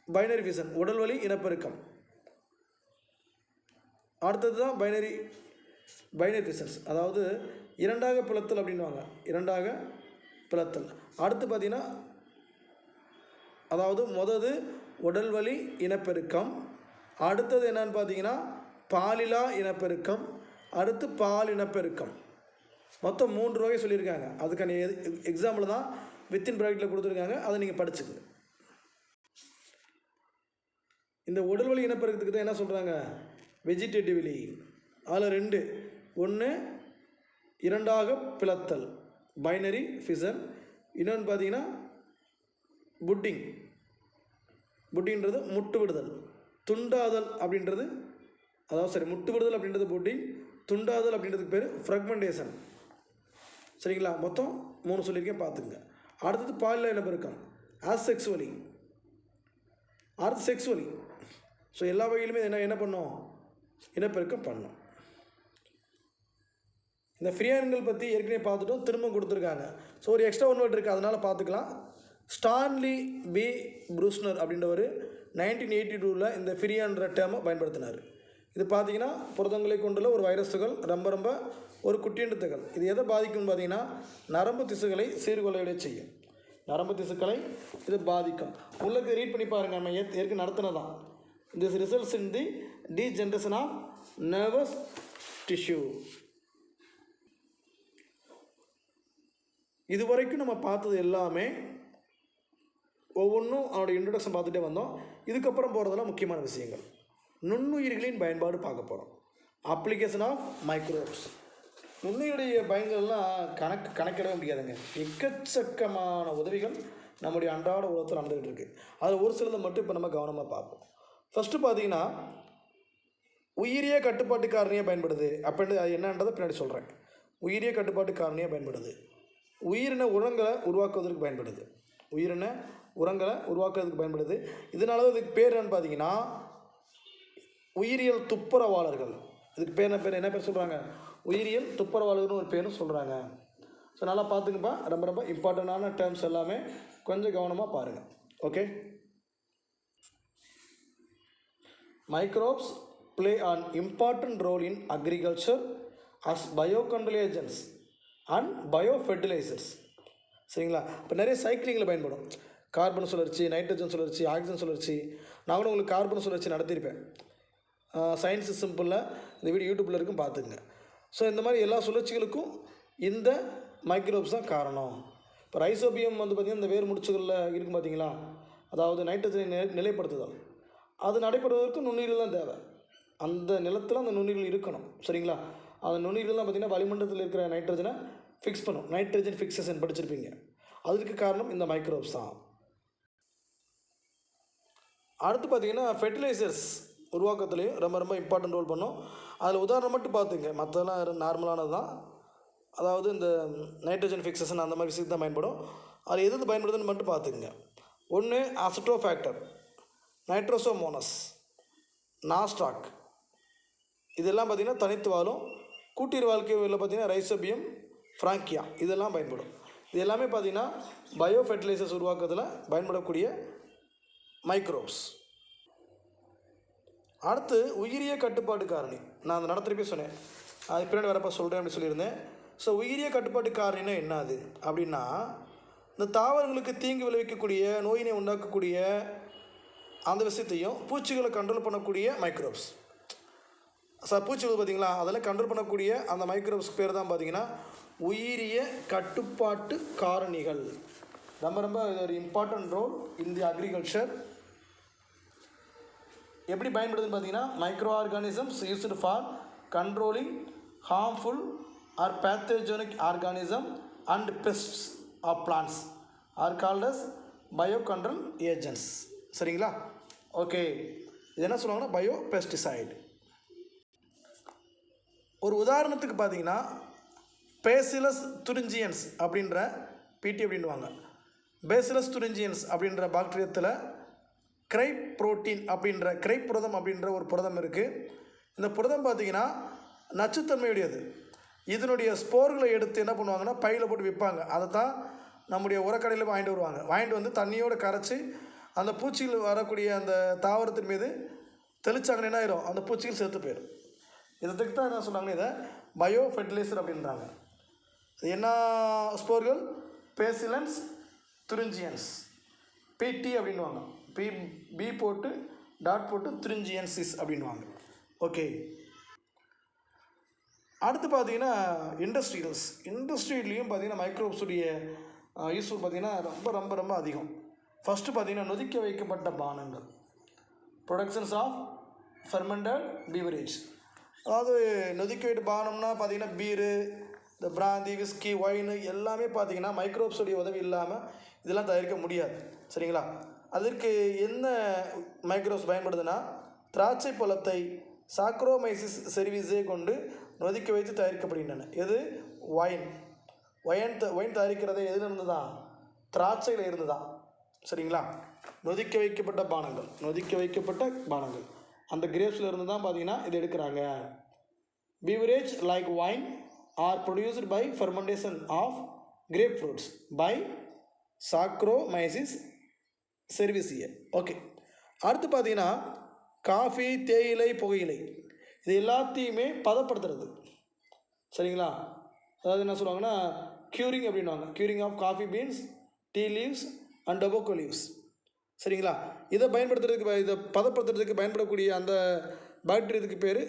A: பைனரி ஃபிஷன், உடல் வழி இனப்பெருக்கம். அடுத்தது தான் பைனரி ஃபிஷன்ஸ், அதாவது இரண்டாக பிளத்தல் அப்படின்வாங்க, இரண்டாக பிளத்தல். அடுத்து பார்த்தீங்கன்னா அதாவது முதது உடல் வழி இனப்பெருக்கம், அடுத்தது என்னன்னு பார்த்தீங்கன்னா பாலிலா இனப்பெருக்கம், அடுத்து பால் இனப்பெருக்கம். மொத்தம் 3 வகை சொல்லியிருக்காங்க. அதுக்கான எக்ஸாம்பிள் தான் வித்தின் ப்ராக்கெட்டில் கொடுத்துருக்காங்க, அதை நீங்கள் படிச்சுக்குங்க. இந்த உடல் வழி இனப்பெருக்கத்துக்கு தான் என்ன சொல்கிறாங்க, வெஜிடேட்டிவ்லி. அதில் 2, ஒன்று இரண்டாக பிளத்தல் பைனரி ஃபிஷன், இன்னொன்று பார்த்தீங்கன்னா புட்டின்றது முட்டு விடுதல், துண்டாதல் அப்படின்றது, அதாவது முட்டு விடுதல் அப்படின்றது புட்டிங், துண்டாதல் அப்படின்றதுக்கு பேர் ஃப்ராக்மெண்டேஷன். சரிங்களா? மொத்தம் 3 சொல்லியிருக்கேன், பார்த்துங்க. அடுத்தது பாலியல் இனப்பெருக்கம், ஆசெக்சுவலி, அடுத்து செக்ஸுவலி. ஸோ எல்லா வகையிலுமே என்ன பண்ணோம், இனப்பெருக்கம் பண்ணோம். இந்த ஃப்ரீயான்கள் பற்றி ஏற்கனவே பார்த்துட்டோம், திரும்ப கொடுத்துருக்காங்க. ஸோ ஒரு எக்ஸ்ட்ரா ஒன் வேர்ட் இருக்குது, அதனால் பார்த்துக்கலாம். ஸ்டான்லி பி ப்ரூஸ்னர் அப்படின்றவர் 1982 இந்த ஃப்ரீயான்ற டேர்மை பயன்படுத்தினார். இது பார்த்தீங்கன்னா புரதங்களை கொண்டுள்ள ஒரு வைரஸுகள், ரொம்ப ஒரு குட்டியண்டுத்துகள். இது எதை பாதிக்கும்னு பார்த்தீங்கன்னா நரம்பு திசுகளை சீர்குலையடைய செய்யும். நரம்பு திசுக்களை இது பாதிக்கும். உள்ளுக்கு ரீட் பண்ணி பாருங்கள், நம்ம ஏற்கனவே நடத்தினதான். This results in the degeneration of nervous tissue. இதுவரைக்கும் நம்ம பார்த்தது எல்லாமே ஒவ்வொன்றும் அவனோட இன்ட்ரடக்ஷன் பார்த்துட்டே வந்தோம். இதுக்கப்புறம் போகிறதெல்லாம் முக்கியமான விஷயங்கள். நுண்ணுயிர்களின் பயன்பாடு பார்க்க போகிறோம். Application of microbes. நுண்ணுயிரிய பயன்கள்லாம் கணக்கிடவே முடியாதுங்க. எக்கச்சக்கமான உதவிகள் நம்முடைய அன்றாட உலகத்தில் நடந்துகிட்டு இருக்குது. அதில் ஒரு சிலதை மட்டும் இப்போ நம்ம கவனமாக பார்ப்போம். ஃபஸ்ட்டு பார்த்தீங்கன்னா உயிரிய கட்டுப்பாட்டு காரணியாக பயன்படுது. அப்படின்னு அது என்னன்றதை பின்னாடி சொல்கிறேன். உயிரிய கட்டுப்பாட்டு காரணியாக பயன்படுது. உயிரின உரங்களை உருவாக்குவதற்கு பயன்படுது. உயிரின உரங்களை உருவாக்குறதுக்கு பயன்படுது. இதனால தான் இதுக்கு பேர் என்னன்னு பார்த்தீங்கன்னா உயிரியல் துப்புரவாளர்கள். இதுக்கு பேர் என்ன பேர் சொல்கிறாங்க? உயிரியல் துப்புரவாளர்கள்னு ஒரு பேரும் சொல்கிறாங்க. ஸோ நல்லா பார்த்துங்கப்பா. ரொம்ப ரொம்ப இம்பார்ட்டண்டான டேர்ம்ஸ் எல்லாமே கொஞ்சம் கவனமாக பாருங்கள். Okay. Microbes play an important role in agriculture as biocontrol agents and biofertilizers. சரிங்களா? இப்போ நிறைய சைக்கிளிங்கில் பயன்படும். கார்பன் சுழற்சி, நைட்ரஜன் சுழற்சி, ஆக்சிஜன் சுழற்சி. நான் கூட உங்களுக்கு கார்பன் சுழற்சி நடத்தியிருப்பேன். சயின்ஸ் சிம்பிளில் இந்த வீடியோ யூடியூப்பில் இருக்கும், பார்த்துங்க. ஸோ இந்த மாதிரி எல்லா சுழற்சிகளுக்கும் இந்த மைக்ரோப்ஸ் தான் காரணம். இப்போ ரைசோபியம் வந்து பார்த்திங்கன்னா இந்த வேர் முடிச்சுகளில் இருக்கும் பார்த்தீங்களா, அதாவது நைட்ரஜனை நிலைப்படுத்துதல், அது நடைபெறுவதற்கு நுண்ணுயிர்கள் தான் தேவை. அந்த நிலத்தில் அந்த நுண்ணுயிர்கள் இருக்கணும். சரிங்களா? அந்த நுண்ணுயிர்கள் தான் பார்த்திங்கன்னா வளிமண்டலத்தில் இருக்கிற நைட்ரஜனை ஃபிக்ஸ் பண்ணும். நைட்ரஜன் ஃபிக்சேஷன் படிச்சிருப்பீங்க. அதுக்கு காரணம் இந்த மைக்ரோப்ஸ் தான். அடுத்து பார்த்திங்கன்னா ஃபெர்டிலைசர்ஸ் உருவாக்கத்துலேயும் ரொம்ப ரொம்ப இம்பார்ட்டன்ட் ரோல் பண்ணும். அதில் உதாரணம் மட்டும் பார்த்துங்க, மற்றதெல்லாம் நார்மலானது தான். அதாவது இந்த நைட்ரஜன் ஃபிக்சேஷன் அந்த மாதிரி விஷயத்து தான் பயன்படும். அது எது பயன்படுதுன்னு மட்டும் பார்த்துங்க. ஒன்று அசிட்டோஃபேக்டர், நைட்ரோசோமோனஸ், நாஸ்டாக். இதெல்லாம் பார்த்திங்கன்னா தனித்து வாழும். கூட்டீர் வாழ்க்கையில் பார்த்திங்கன்னா ரைசோபியம், ஃப்ராங்கியா இதெல்லாம் பயன்படும். இது எல்லாமே பார்த்திங்கன்னா பயோ ஃபெர்டிலைசர்ஸ் உருவாக்குறதுல பயன்படக்கூடிய மைக்ரோப்ஸ். அடுத்து உயிரிய கட்டுப்பாட்டு காரணி. நான் அந்த நடத்திருப்பே சொன்னேன், அது பின்னாடி வரப்போ சொல்கிறேன் அப்படின்னு சொல்லியிருந்தேன். ஸோ உயிரிய கட்டுப்பாட்டு காரணினா என்ன அது அப்படின்னா, இந்த தாவரங்களுக்கு தீங்கு விளைவிக்கக்கூடிய, நோயினை உண்டாக்கக்கூடிய அந்த விஷயத்தையும் பூச்சிகளை கண்ட்ரோல் பண்ணக்கூடிய மைக்ரோப்ஸ். பூச்சிகள் பார்த்திங்களா, அதெல்லாம் கண்ட்ரோல் பண்ணக்கூடிய அந்த மைக்ரோப்ஸ் பேர் தான் பார்த்திங்கன்னா உயிரிய கட்டுப்பாட்டு காரணிகள். ரொம்ப ரொம்ப ஒரு important role in the agriculture. எப்படி பயன்படுதுன்னு பார்த்தீங்கன்னா, microorganisms used for controlling harmful or pathogenic organism and pests of plants are called as biocontrol agents. சரிங்களா? ஓகே. இது என்ன சொல்லுவாங்கன்னா பயோ பெஸ்டிசைடு. ஒரு உதாரணத்துக்கு பார்த்தீங்கன்னா பேசிலஸ் துரிஞ்சியன்ஸ் அப்படின்ற பிடி அப்படின்வாங்க. பேசிலஸ் துரிஞ்சியன்ஸ் அப்படின்ற பாக்டீரியத்தில் கிரைப் புரோட்டீன் அப்படின்ற கிரைப் புரதம் அப்படின்ற ஒரு புரதம் இருக்குது. இந்த புரதம் பார்த்திங்கன்னா நச்சுத்தன்மையுடையது. இதனுடைய ஸ்போர்களை எடுத்து என்ன பண்ணுவாங்கன்னா பையில் போட்டு விற்பாங்க. அதை தான் நம்முடைய உரக்கடையில் வாங்கிட்டு வருவாங்க. வாங்கிட்டு வந்து தண்ணியோடு கரைச்சி அந்த பூச்சிகள் வரக்கூடிய அந்த தாவரத்தின் மீது தெளிச்சாங்கன்னா என்ன ஆயிரும், அந்த பூச்சிகள் செத்து போயிடும். இதுக்கு தான் என்ன சொன்னாங்கன்னா இதை பயோ ஃபெர்டிலைசர் அப்படின்றாங்க. என்ன ஸ்போர்கள்? பேசிலன்ஸ் துரிஞ்சியன்ஸ், பிடி அப்படின்வாங்க. பி போட்டு டாட் போட்டு துரிஞ்சியன்சிஸ் அப்படின்வாங்க. ஓகே. அடுத்து பார்த்தீங்கன்னா இண்டஸ்ட்ரியிலையும் பார்த்தீங்கன்னா மைக்ரோப்ஸுடைய யூஸ்ஃபுல் பார்த்தீங்கன்னா ரொம்ப ரொம்ப ரொம்ப அதிகம். ஃபஸ்ட்டு பார்த்தீங்கன்னா நொதிக்க வைக்கப்பட்ட பானங்கள், ப்ரொடக்ஷன்ஸ் ஆஃப் ஃபெர்மெண்டட் பீவரேஜ். அதாவது நொதிக்க வைத்த பானம்னா பார்த்தீங்கன்னா பீரு, இந்த பிராந்தி, விஸ்கி, ஒயின் எல்லாமே பார்த்தீங்கன்னா மைக்ரோப்ஸுடைய உதவி இல்லாமல் இதெல்லாம் தயாரிக்க முடியாது. சரிங்களா? அதற்கு என்ன மைக்ரோப்ஸ் பயன்படுதுன்னா, திராட்சை பழத்தை சாக்ரோமைசிஸ் செரிவிஸே கொண்டு நொதிக்க வைத்து தயாரிக்கப்படுகின்றன. எது? ஒயின் தயாரிக்கிறதே எதுலேருந்து தான்? திராட்சையில் இருந்து தான். சரிங்களா? நொதிக்க வைக்கப்பட்ட பானங்கள் அந்த கிரேப்ஸில் இருந்து தான் பார்த்தீங்கன்னா இது எடுக்கிறாங்க. Beverage like wine are produced by fermentation of grape fruits by saccharomyces cerevisiae. Okay. அடுத்து பார்த்தீங்கன்னா காஃபி, தேயிலை, புகையிலை இது எல்லாத்தையுமே பதப்படுத்துறது. சரிங்களா? அதாவது என்ன சொல்லுவாங்கன்னா க்யூரிங் அப்படின்வாங்க. Curing of coffee beans, tea leaves and tobacco leaves. சரிங்களா? இதை பதப்படுத்துறதுக்கு பயன்படக்கூடிய அந்த பாக்டீரியத்துக்கு பேர்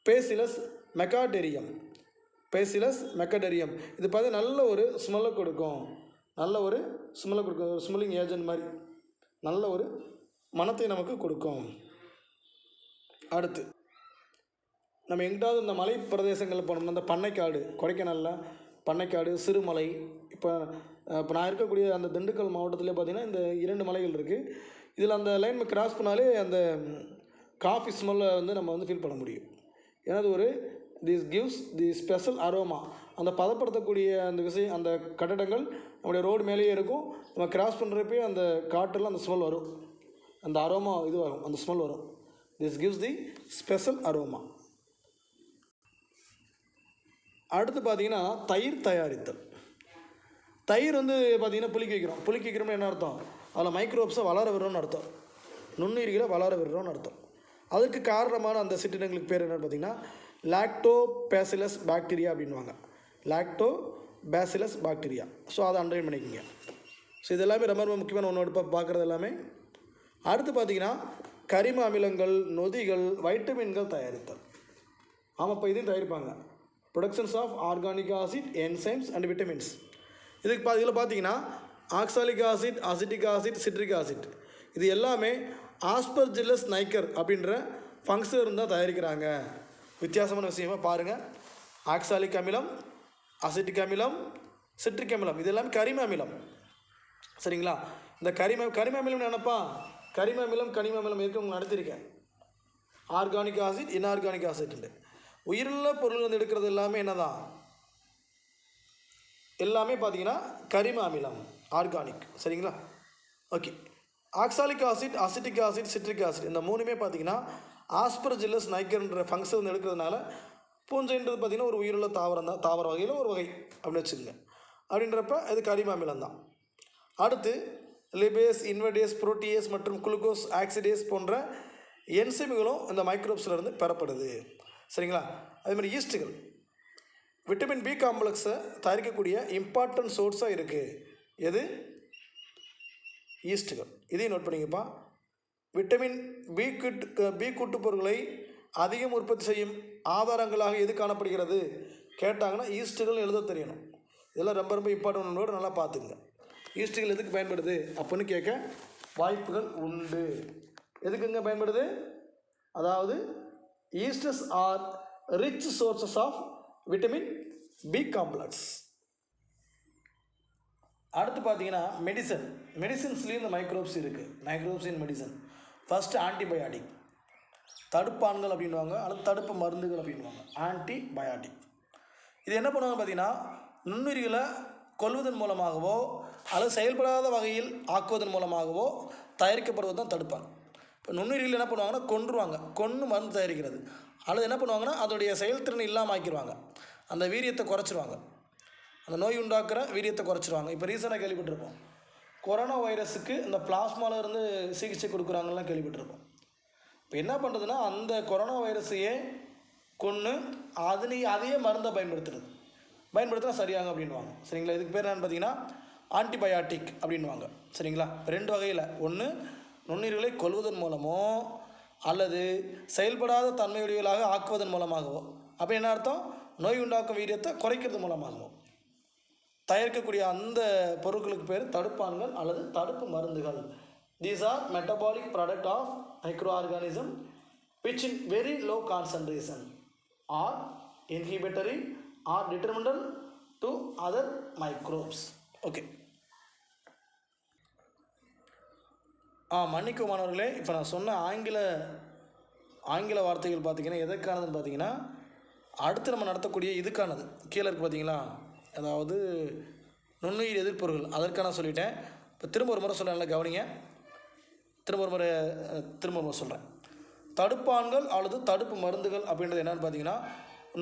A: பேசிலஸ் மெக்காடெரியம். இது பார்த்து நல்ல ஒரு ஸ்மெல்லை கொடுக்கும். ஸ்மெல்லிங் ஏஜென்ட் மாதிரி நல்ல ஒரு மனத்தை நமக்கு கொடுக்கும். அடுத்து நம்ம எங்கிட்டாவது இந்த மலை பிரதேசங்களில் போனோம்னா இந்த பண்ணைக்காடு, கொடைக்கானலில் பண்ணைக்காடு, சிறுமலை. இப்போ நான் இருக்கக்கூடிய அந்த திண்டுக்கல் மாவட்டத்திலே பார்த்திங்கன்னா இந்த 2 மலைகள் இருக்குது. இதில் அந்த லைன் கிராஸ் பண்ணாலே அந்த காஃபி ஸ்மெல்லை வந்து நம்ம வந்து ஃபீல் பண்ண முடியும். ஏன்னா அது ஒரு this gives the special aroma. அந்த பதப்படுத்தக்கூடிய அந்த விஷயம், அந்த கட்டடங்கள் நம்முடைய ரோடு மேலேயே இருக்கும். நம்ம கிராஸ் பண்ணுறப்பே அந்த காற்றெல்லாம் அந்த ஸ்மெல் வரும், அந்த அரோமா இது வரும், அந்த ஸ்மெல் வரும். This gives the special aroma. அடுத்து பார்த்தீங்கன்னா தயிர் தயாரித்தல். தயிர் வந்து பார்த்திங்கன்னா புளிக்க வைக்கிறோம். புளிக்க வைக்கிறோம்னு என்ன அர்த்தம்? அதில் மைக்ரோப்ஸை வளர விடுறோம்னு அர்த்தம், நுண்ணுயிரிகளை வளர விடுறோம்னு அர்த்தம். அதுக்கு காரணமான அந்த சிற்றினங்களுக்கு பேர் என்னென்னு பார்த்தீங்கன்னா லாக்டோபாசிலஸ் பாக்டீரியா அப்படின்வாங்க. Lactobacillus bacteria. ஸோ அதை அண்டர்லைன் பண்ணிக்கோங்க. ஸோ இது எல்லாமே ரொம்ப ரொம்ப முக்கியமான ஒன்று எடுப்பா பார்க்குறது எல்லாமே. அடுத்து பார்த்திங்கன்னா கரிம அமிலங்கள், நொதிகள், வைட்டமின்கள் தயாரித்தல். ஆமாம், இப்போ இதையும் தயாரிப்பாங்க. Productions of organic acid, enzymes and vitamins. இதுக்கு இதில் பார்த்தீங்கன்னா oxalic acid, acetic acid, citric acid, இது எல்லாமே ஆஸ்பர்ஜில்லஸ் நைக்கர் அப்படின்ற ஃபங்க்ஷன் இருந்தால் தயாரிக்கிறாங்க. வித்தியாசமான விஷயமாக பாருங்கள். ஆக்சாலிக் அமிலம், அசிட்டிக் அமிலம், சிட்ரிக் அமிலம், இது எல்லாமே கரிம அமிலம். சரிங்களா? இந்த கரிம அமிலம் நினைப்பா, கரிம அமிலம் கனிம அமிலம் இருக்கு நடத்தியிருக்கேன். Organic acid, inorganic acid. உயிருள்ள பொருள் வந்து எடுக்கிறது எல்லாமே என்னதான், எல்லாமே பார்த்தீங்கன்னா கரிம அமிலம், ஆர்கானிக். சரிங்களா? Okay. Oxalic acid, acetic acid, citric acid, இந்த மூணுமே பார்த்தீங்கன்னா ஆஸ்பர்ஜில்லஸ் நைக்கர்ன்ற ஃபங்க்ஷன் வந்து எடுக்கிறதுனால பூஞ்சைன்றது பார்த்திங்கன்னா ஒரு உயிருள்ள தாவரம் தான், தாவர வகையில் ஒரு வகை அப்படின்னு வச்சுக்கோங்க. அப்படின்றப்ப இது கரிம அமிலம் தான். அடுத்து லிபேஸ், இன்வடேஸ், புரோட்டியேஸ் மற்றும் குளுக்கோஸ் ஆக்சிடேஸ் போன்ற என்சைம்களும் இந்த மைக்ரோப்ஸ்லேருந்து பெறப்படுது. சரிங்களா? அதேமாதிரி ஈஸ்ட்டுகள் விட்டமின் பி காம்ப்ளெக்ஸை தயாரிக்கக்கூடிய இம்பார்ட்டன்ட் சோர்ஸாக இருக்குது. எது? ஈஸ்ட்டுகள். இதையும் நோட் பண்ணிங்கப்பா. விட்டமின் பி கூட்டுப்பொருட்களை அதிகம் உற்பத்தி செய்யும் ஆதாரங்களாக எது காணப்படுகிறது கேட்டாங்கன்னா ஈஸ்ட்டுகள் எழுத தெரியணும். இதெல்லாம் ரொம்ப ரொம்ப இம்பார்ட்டன்ட், நல்லா பார்த்துங்க. ஈஸ்ட்டுகள் எதுக்கு பயன்படுது அப்படின்னு கேட்க வாய்ப்புகள் உண்டு. எதுக்குங்க பயன்படுது? அதாவது yeasts are rich sources of vitamin B complex. அடுத்து பார்த்தீங்கன்னா மெடிசன்ஸ்லேயும் இந்த மைக்ரோப்ஸ் இருக்குது. Microbes in medicine. First antibiotic, தடுப்பான்கள் அப்படின்வாங்க, அல்லது தடுப்பு மருந்துகள் அப்படின்வாங்க. ஆன்டிபயாட்டிக் இது என்ன பண்ணுவாங்க பார்த்தீங்கன்னா நுண்ணுயிரிகளை கொல்வதன் மூலமாகவோ அல்லது செயல்படாத வகையில் ஆக்குவதன் மூலமாகவோ தயாரிக்கப்படுவது தான் தடுப்பாங்க. இப்போ நுண்ணுயிரிகள் என்ன பண்ணுவாங்கன்னா கொன்றுவாங்க, கொன்று மருந்து தயாரிக்கிறது. அல்லது என்ன பண்ணுவாங்கன்னா அதோடைய செயல்திறன் இல்லாமல் ஆக்கிடுவாங்க, அந்த வீரியத்தை குறைச்சிருவாங்க, அந்த நோய் உண்டாக்குற வீரியத்தை குறைச்சிருவாங்க. இப்போ ரீசெண்டாக கேள்விப்பட்டிருப்போம், கொரோனா வைரஸுக்கு இந்த பிளாஸ்மாவில் இருந்து சிகிச்சை கொடுக்குறாங்கலாம் கேள்விப்பட்டிருப்போம். இப்போ என்ன பண்ணுறதுன்னா அந்த கொரோனா வைரஸையே கொன்று அதையே மருந்தை பயன்படுத்தினா சரியாகும் அப்படின்வாங்க. சரிங்களா? இதுக்கு பேர் என்னென்னு பார்த்தீங்கன்னா ஆன்டிபயாட்டிக் அப்படின்வாங்க. சரிங்களா? 2 வகையில், ஒன்று நுண்ணுயிர்களை கொல்வதன் மூலமோ அல்லது செயல்படாத தன்மையுடையவர்களாக ஆக்குவதன் மூலமாகவோ. அப்போ என்ன அர்த்தம்? நோய் உண்டாக்கும் வீரியத்தை குறைக்கிறது மூலமாகவோ தயாரிக்கக்கூடிய அந்த பொருட்களுக்கு பேர் தடுப்பான்கள் அல்லது தடுப்பு மருந்துகள். These are metabolic product of micro organism which in very low concentration are inhibitory or detrimental to other microbes. Okay. மன்னிக்கும் மாணவர்களே, இப்போ நான் சொன்ன ஆங்கில வார்த்தைகள் பார்த்திங்கன்னா எதற்கானதுன்னு பார்த்தீங்கன்னா அடுத்து நம்ம நடத்தக்கூடிய இதுக்கானது. கீழே இருக்குது பார்த்தீங்களா, அதாவது நுண்ணுயிர் எதிர்ப்பொருள்கள், அதற்கான சொல்லிட்டேன். இப்போ திரும்ப ஒரு முறை சொல்ல நல்லா கவனிங்க. திரும்ப ஒரு முறை சொல்கிறேன். தடுப்பான்கள் அல்லது தடுப்பு மருந்துகள் அப்படின்றது என்னென்னு பார்த்தீங்கன்னா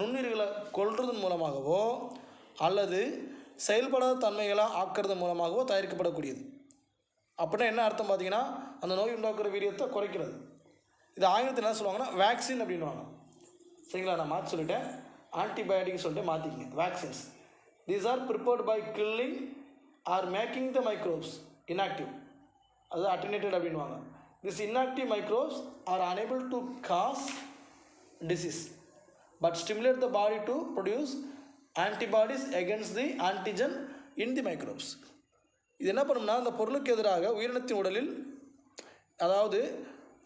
A: நுண்ணுயிர்களை கொல்றதன் மூலமாகவோ அல்லது செயல்படாத தன்மைகளாக ஆக்கிறது மூலமாகவோ தயாரிக்கப்படக்கூடியது. அப்படின்னா என்ன அர்த்தம் பார்த்தீங்கன்னா அந்த நோய் உண்டாக்குற வீரியத்தை குறைக்கிறது. இது ஆங்கிலத்தில் என்ன சொல்லுவாங்கன்னா வேக்சின் அப்படின்வாங்க. சரிங்களா? நான் மாற்றி சொல்லிட்டேன், ஆன்டிபயோட்டிக் சொல்லிட்டு மாற்றிக்கிங்க. Vaccines these are prepared by killing or making the microbes inactive, அது அட்டென்யூட்டட் அப்படின்வாங்க. These inactive microbes are unable to cause disease but stimulate the body to produce antibodies against the antigen in the microbes. இது என்ன பண்ணும்னா அந்த பொருளுக்கு எதிராக உயிரினத்தின் உடலில், அதாவது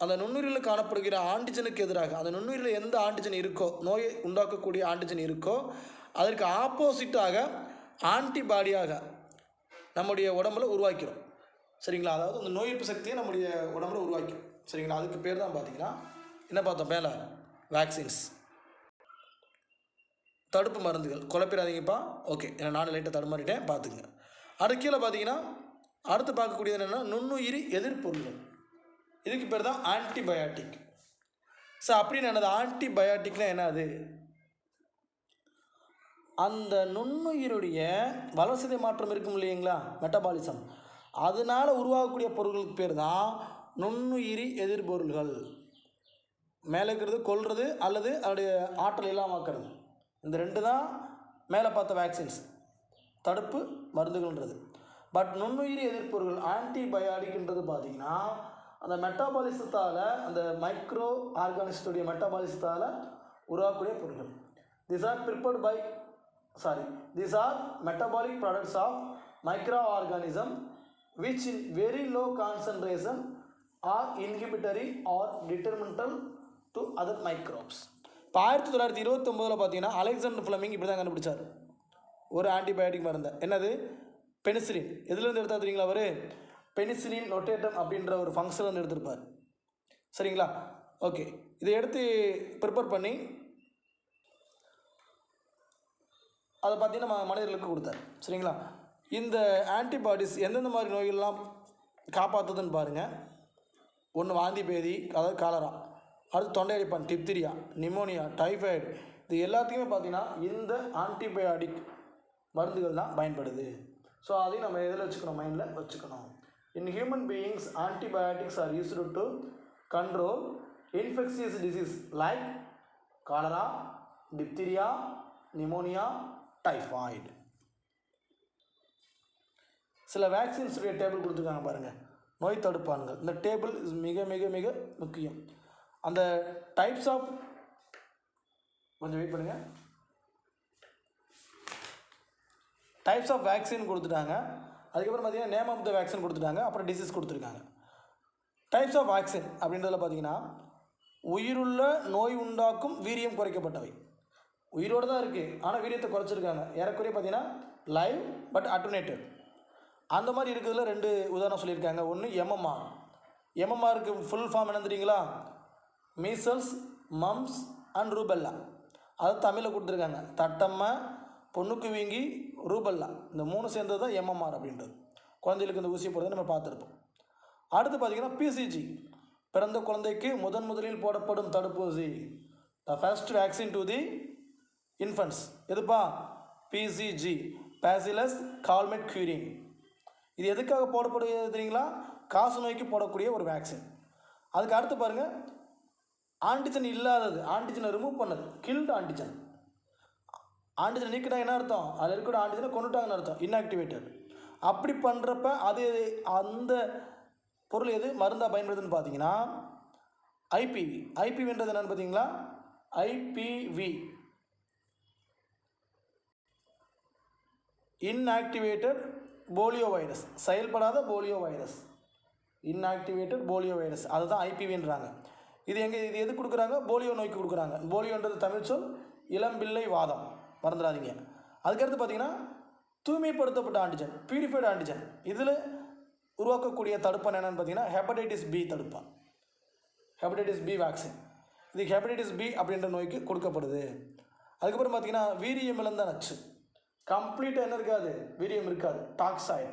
A: அந்த நுண்ணுயிரில் காணப்படுகிற ஆன்டிஜனுக்கு எதிராக, அந்த நுண்ணுயிரில் எந்த ஆன்டிஜன் இருக்கோ, நோயை உண்டாக்கக்கூடிய ஆன்டிஜன் இருக்கோ, அதற்கு ஆப்போசிட்டாக ஆன்டிபாடியாக நம்முடைய உடம்புல உருவாக்கிறோம். சரிங்களா? அதாவது அந்த நோய் எதிர்ப்பு சக்தியை நம்முடைய உடம்புல உருவாக்கும். சரிங்களா? அதுக்கு பேர் தான் பார்த்தீங்கன்னா என்ன பார்த்தோம் மேலே? வேக்சின்ஸ், தடுப்பு மருந்துகள். குழப்பிடாதீங்கப்பா. ஓகே, நானும் லைட்டாக தடுமாறிட்டேன், பார்த்துங்க. அடுத்து கீழே பார்த்தீங்கன்னா அடுத்து பார்க்கக்கூடியது என்னென்னா நுண்ணுயிரி எதிர்ப்பொருள்கள். இதுக்கு பேர் தான் ஆன்டிபயாட்டிக். ஸோ அப்படின்னு என்னது ஆன்டிபயாட்டிக்னா என்னது? அந்த நுண்ணுயிருடைய வளர்சிதை மாற்றம் இருக்கும் இல்லைங்களா, மெட்டபாலிசம், அதனால் உருவாகக்கூடிய பொருட்களுக்கு பேர் தான் நுண்ணுயிரி எதிர்பொருள்கள். மேலே இருக்கிறது கொல்றது அல்லது அதோடைய ஆற்றல் இல்லாமக்கிறது. இந்த ரெண்டு தான் மேலே பார்த்த வேக்சின்ஸ், தடுப்பு மருந்துகள்ன்றது. பட் நுண்ணுயிரி எதிர்ப்பொருள்கள் ஆன்டிபயாட்டிக்ன்றது பார்த்திங்கன்னா அந்த மெட்டாபாலிசத்தால், அந்த மைக்ரோ ஆர்கானிஸ்டுடைய மெட்டாபாலிசத்தால் உருவாக்கக்கூடிய பொருட்கள். These are metabolic products of microorganism which in very low concentration are inhibitory or detrimental to other microbes. இப்போ 1929 பார்த்தீங்கன்னா அலெக்சாண்டர் ஃப்ளெமிங் இப்படி தான் கண்டுபிடிச்சார் ஒரு ஆன்டிபயோட்டிக் மருந்தை. என்னது? பெனிசிலின். எதுலேருந்து எடுத்தா தெரியுங்களா? அவர் பெனிசிலின் நொட்டேட்டம் அப்படின்ற ஒரு ஃபங்க்ஷன்லேருந்து எடுத்திருப்பார். சரிங்களா? ஓகே, இதை எடுத்து ப்ரிப்பேர் பண்ணி அதை பார்த்தீங்கன்னா மனிதர்களுக்கு கொடுத்தார். சரிங்களா? இந்த ஆன்டிபாடிஸ் எந்தெந்த மாதிரி நோய்கள்லாம் காப்பாற்றுதுன்னு பாருங்கள். ஒன்று வாந்தி பேதி, அதாவது காலரா. அடுத்து தொண்டை அடைப்பான், டிப்திரியா, நிமோனியா, டைஃபாய்டு. இது எல்லாத்தையுமே பார்த்தீங்கன்னா இந்த ஆன்டிபயாட்டிக் மருந்துகள் தான் பயன்படுது. ஸோ அதையும் நம்ம எதில் வச்சுக்கணும்? மைண்டில் வச்சுக்கணும். In human beings antibiotics R used to control infectious disease like cholera, diphtheria, pneumonia, typhoid. சில வேக்சின்ஸுடைய டேபிள் கொடுத்துருக்காங்க பாருங்கள், நோய் தடுப்பான்கள். இந்த டேபிள் மிக மிக மிக முக்கியம். அந்த டைப்ஸ் ஆஃப், கொஞ்சம் வெயிட் பண்ணுங்கள், டைப்ஸ் ஆஃப் வேக்சின் கொடுத்துட்டாங்க. அதுக்கப்புறம் பார்த்தீங்கன்னா நேம் ஆஃப் த வேக்சின் கொடுத்துட்டாங்க. அப்புறம் டிசீஸ் கொடுத்துருக்காங்க. டைப்ஸ் ஆஃப் வேக்சின் அப்படின்றதுல பார்த்தீங்கன்னா உயிருள்ள நோய் உண்டாக்கும் வீரியம் குறைக்கப்பட்டவை. உயிரோடு தான் இருக்குது, ஆனால் வீரியத்தை குறைச்சிருக்காங்க. ஏறக்குறைய பார்த்தீங்கன்னா லைவ் பட் அட்டுனேட்டட் அந்த மாதிரி இருக்கிறதுல 2 உதாரணம் சொல்லியிருக்காங்க. ஒன்று எம்எம்ஆர். எம்எம்ஆருக்கு ஃபுல் ஃபார்ம் என்ன தெரியுங்களா? Measles, mumps and rubella. அது தமிழில் கொடுத்துருக்காங்க. தட்டம்மை, பொண்ணுக்கு வீங்கி, ரூபெல்லா. இந்த 3 சேர்ந்தது தான் எம்எம்ஆர் அப்படின்றது. குழந்தைகளுக்கு இந்த ஊசி போடுறதை நம்ம பார்த்துருப்போம். அடுத்து பார்த்திங்கன்னா பிசிஜி, பிறந்த குழந்தைக்கு முதலில் போடப்படும் தடுப்பூசி. The first vaccine to the infants. எதுப்பா? BCG, bacillus Calmette Guerin. இது எதுக்காக போடப்படுகிறது தெரியுங்களா? காசு நோய்க்கு போடக்கூடிய ஒரு வேக்சின். அதுக்கு அடுத்து பாருங்கள், ஆன்டிஜன் இல்லாதது, ஆன்டிஜனை ரிமூவ் பண்ணது, கில்டு ஆன்டிஜன். ஆன்டிஜன் நீக்கிட்டா என்ன அர்த்தம்? அதில் இருக்கிற ஆன்டிஜனை கொண்டுட்டாங்கன்னு அர்த்தம், இன்ஆக்டிவேட்டட். அப்படி பண்ணுறப்ப அது அந்த பொருள் எது மருந்தாக பயன்படுதுன்னு பார்த்தீங்கன்னா ஐபிவி. ஐபிவின்றது என்னென்னு பார்த்தீங்களா? IPV, inactivated polio virus. செயல்படாத polio virus, inactivated polio virus, அதுதான் ஐபிவின்றாங்க. இது எது கொடுக்குறாங்க? போலியோ நோய்க்கு கொடுக்குறாங்க. போலியோன்றது தமிழ் சொல், இளம்பிள்ளை வாதம், மறந்துடாதீங்க. அதுக்கடுத்து பார்த்தீங்கன்னா தூய்மைப்படுத்தப்பட்ட ஆன்டிஜன், பியூரிஃபைடு ஆன்டிஜன். இதில் உருவாக்கக்கூடிய தடுப்பான் என்னென்னு பார்த்தீங்கன்னா ஹெப்படைட்டிஸ் பி தடுப்பான், ஹெப்படைட்டிஸ் பி வேக்சின். இது ஹெப்படைட்டிஸ் பி அப்படின்ற நோய்க்கு கொடுக்கப்படுது. அதுக்கப்புறம் பார்த்தீங்கன்னா வீரியம் இழந்த நச்சு. கம்ப்ளீட்டாக என்ன இருக்காது? வீரியம் இருக்காது, டாக்ஸாய்டு,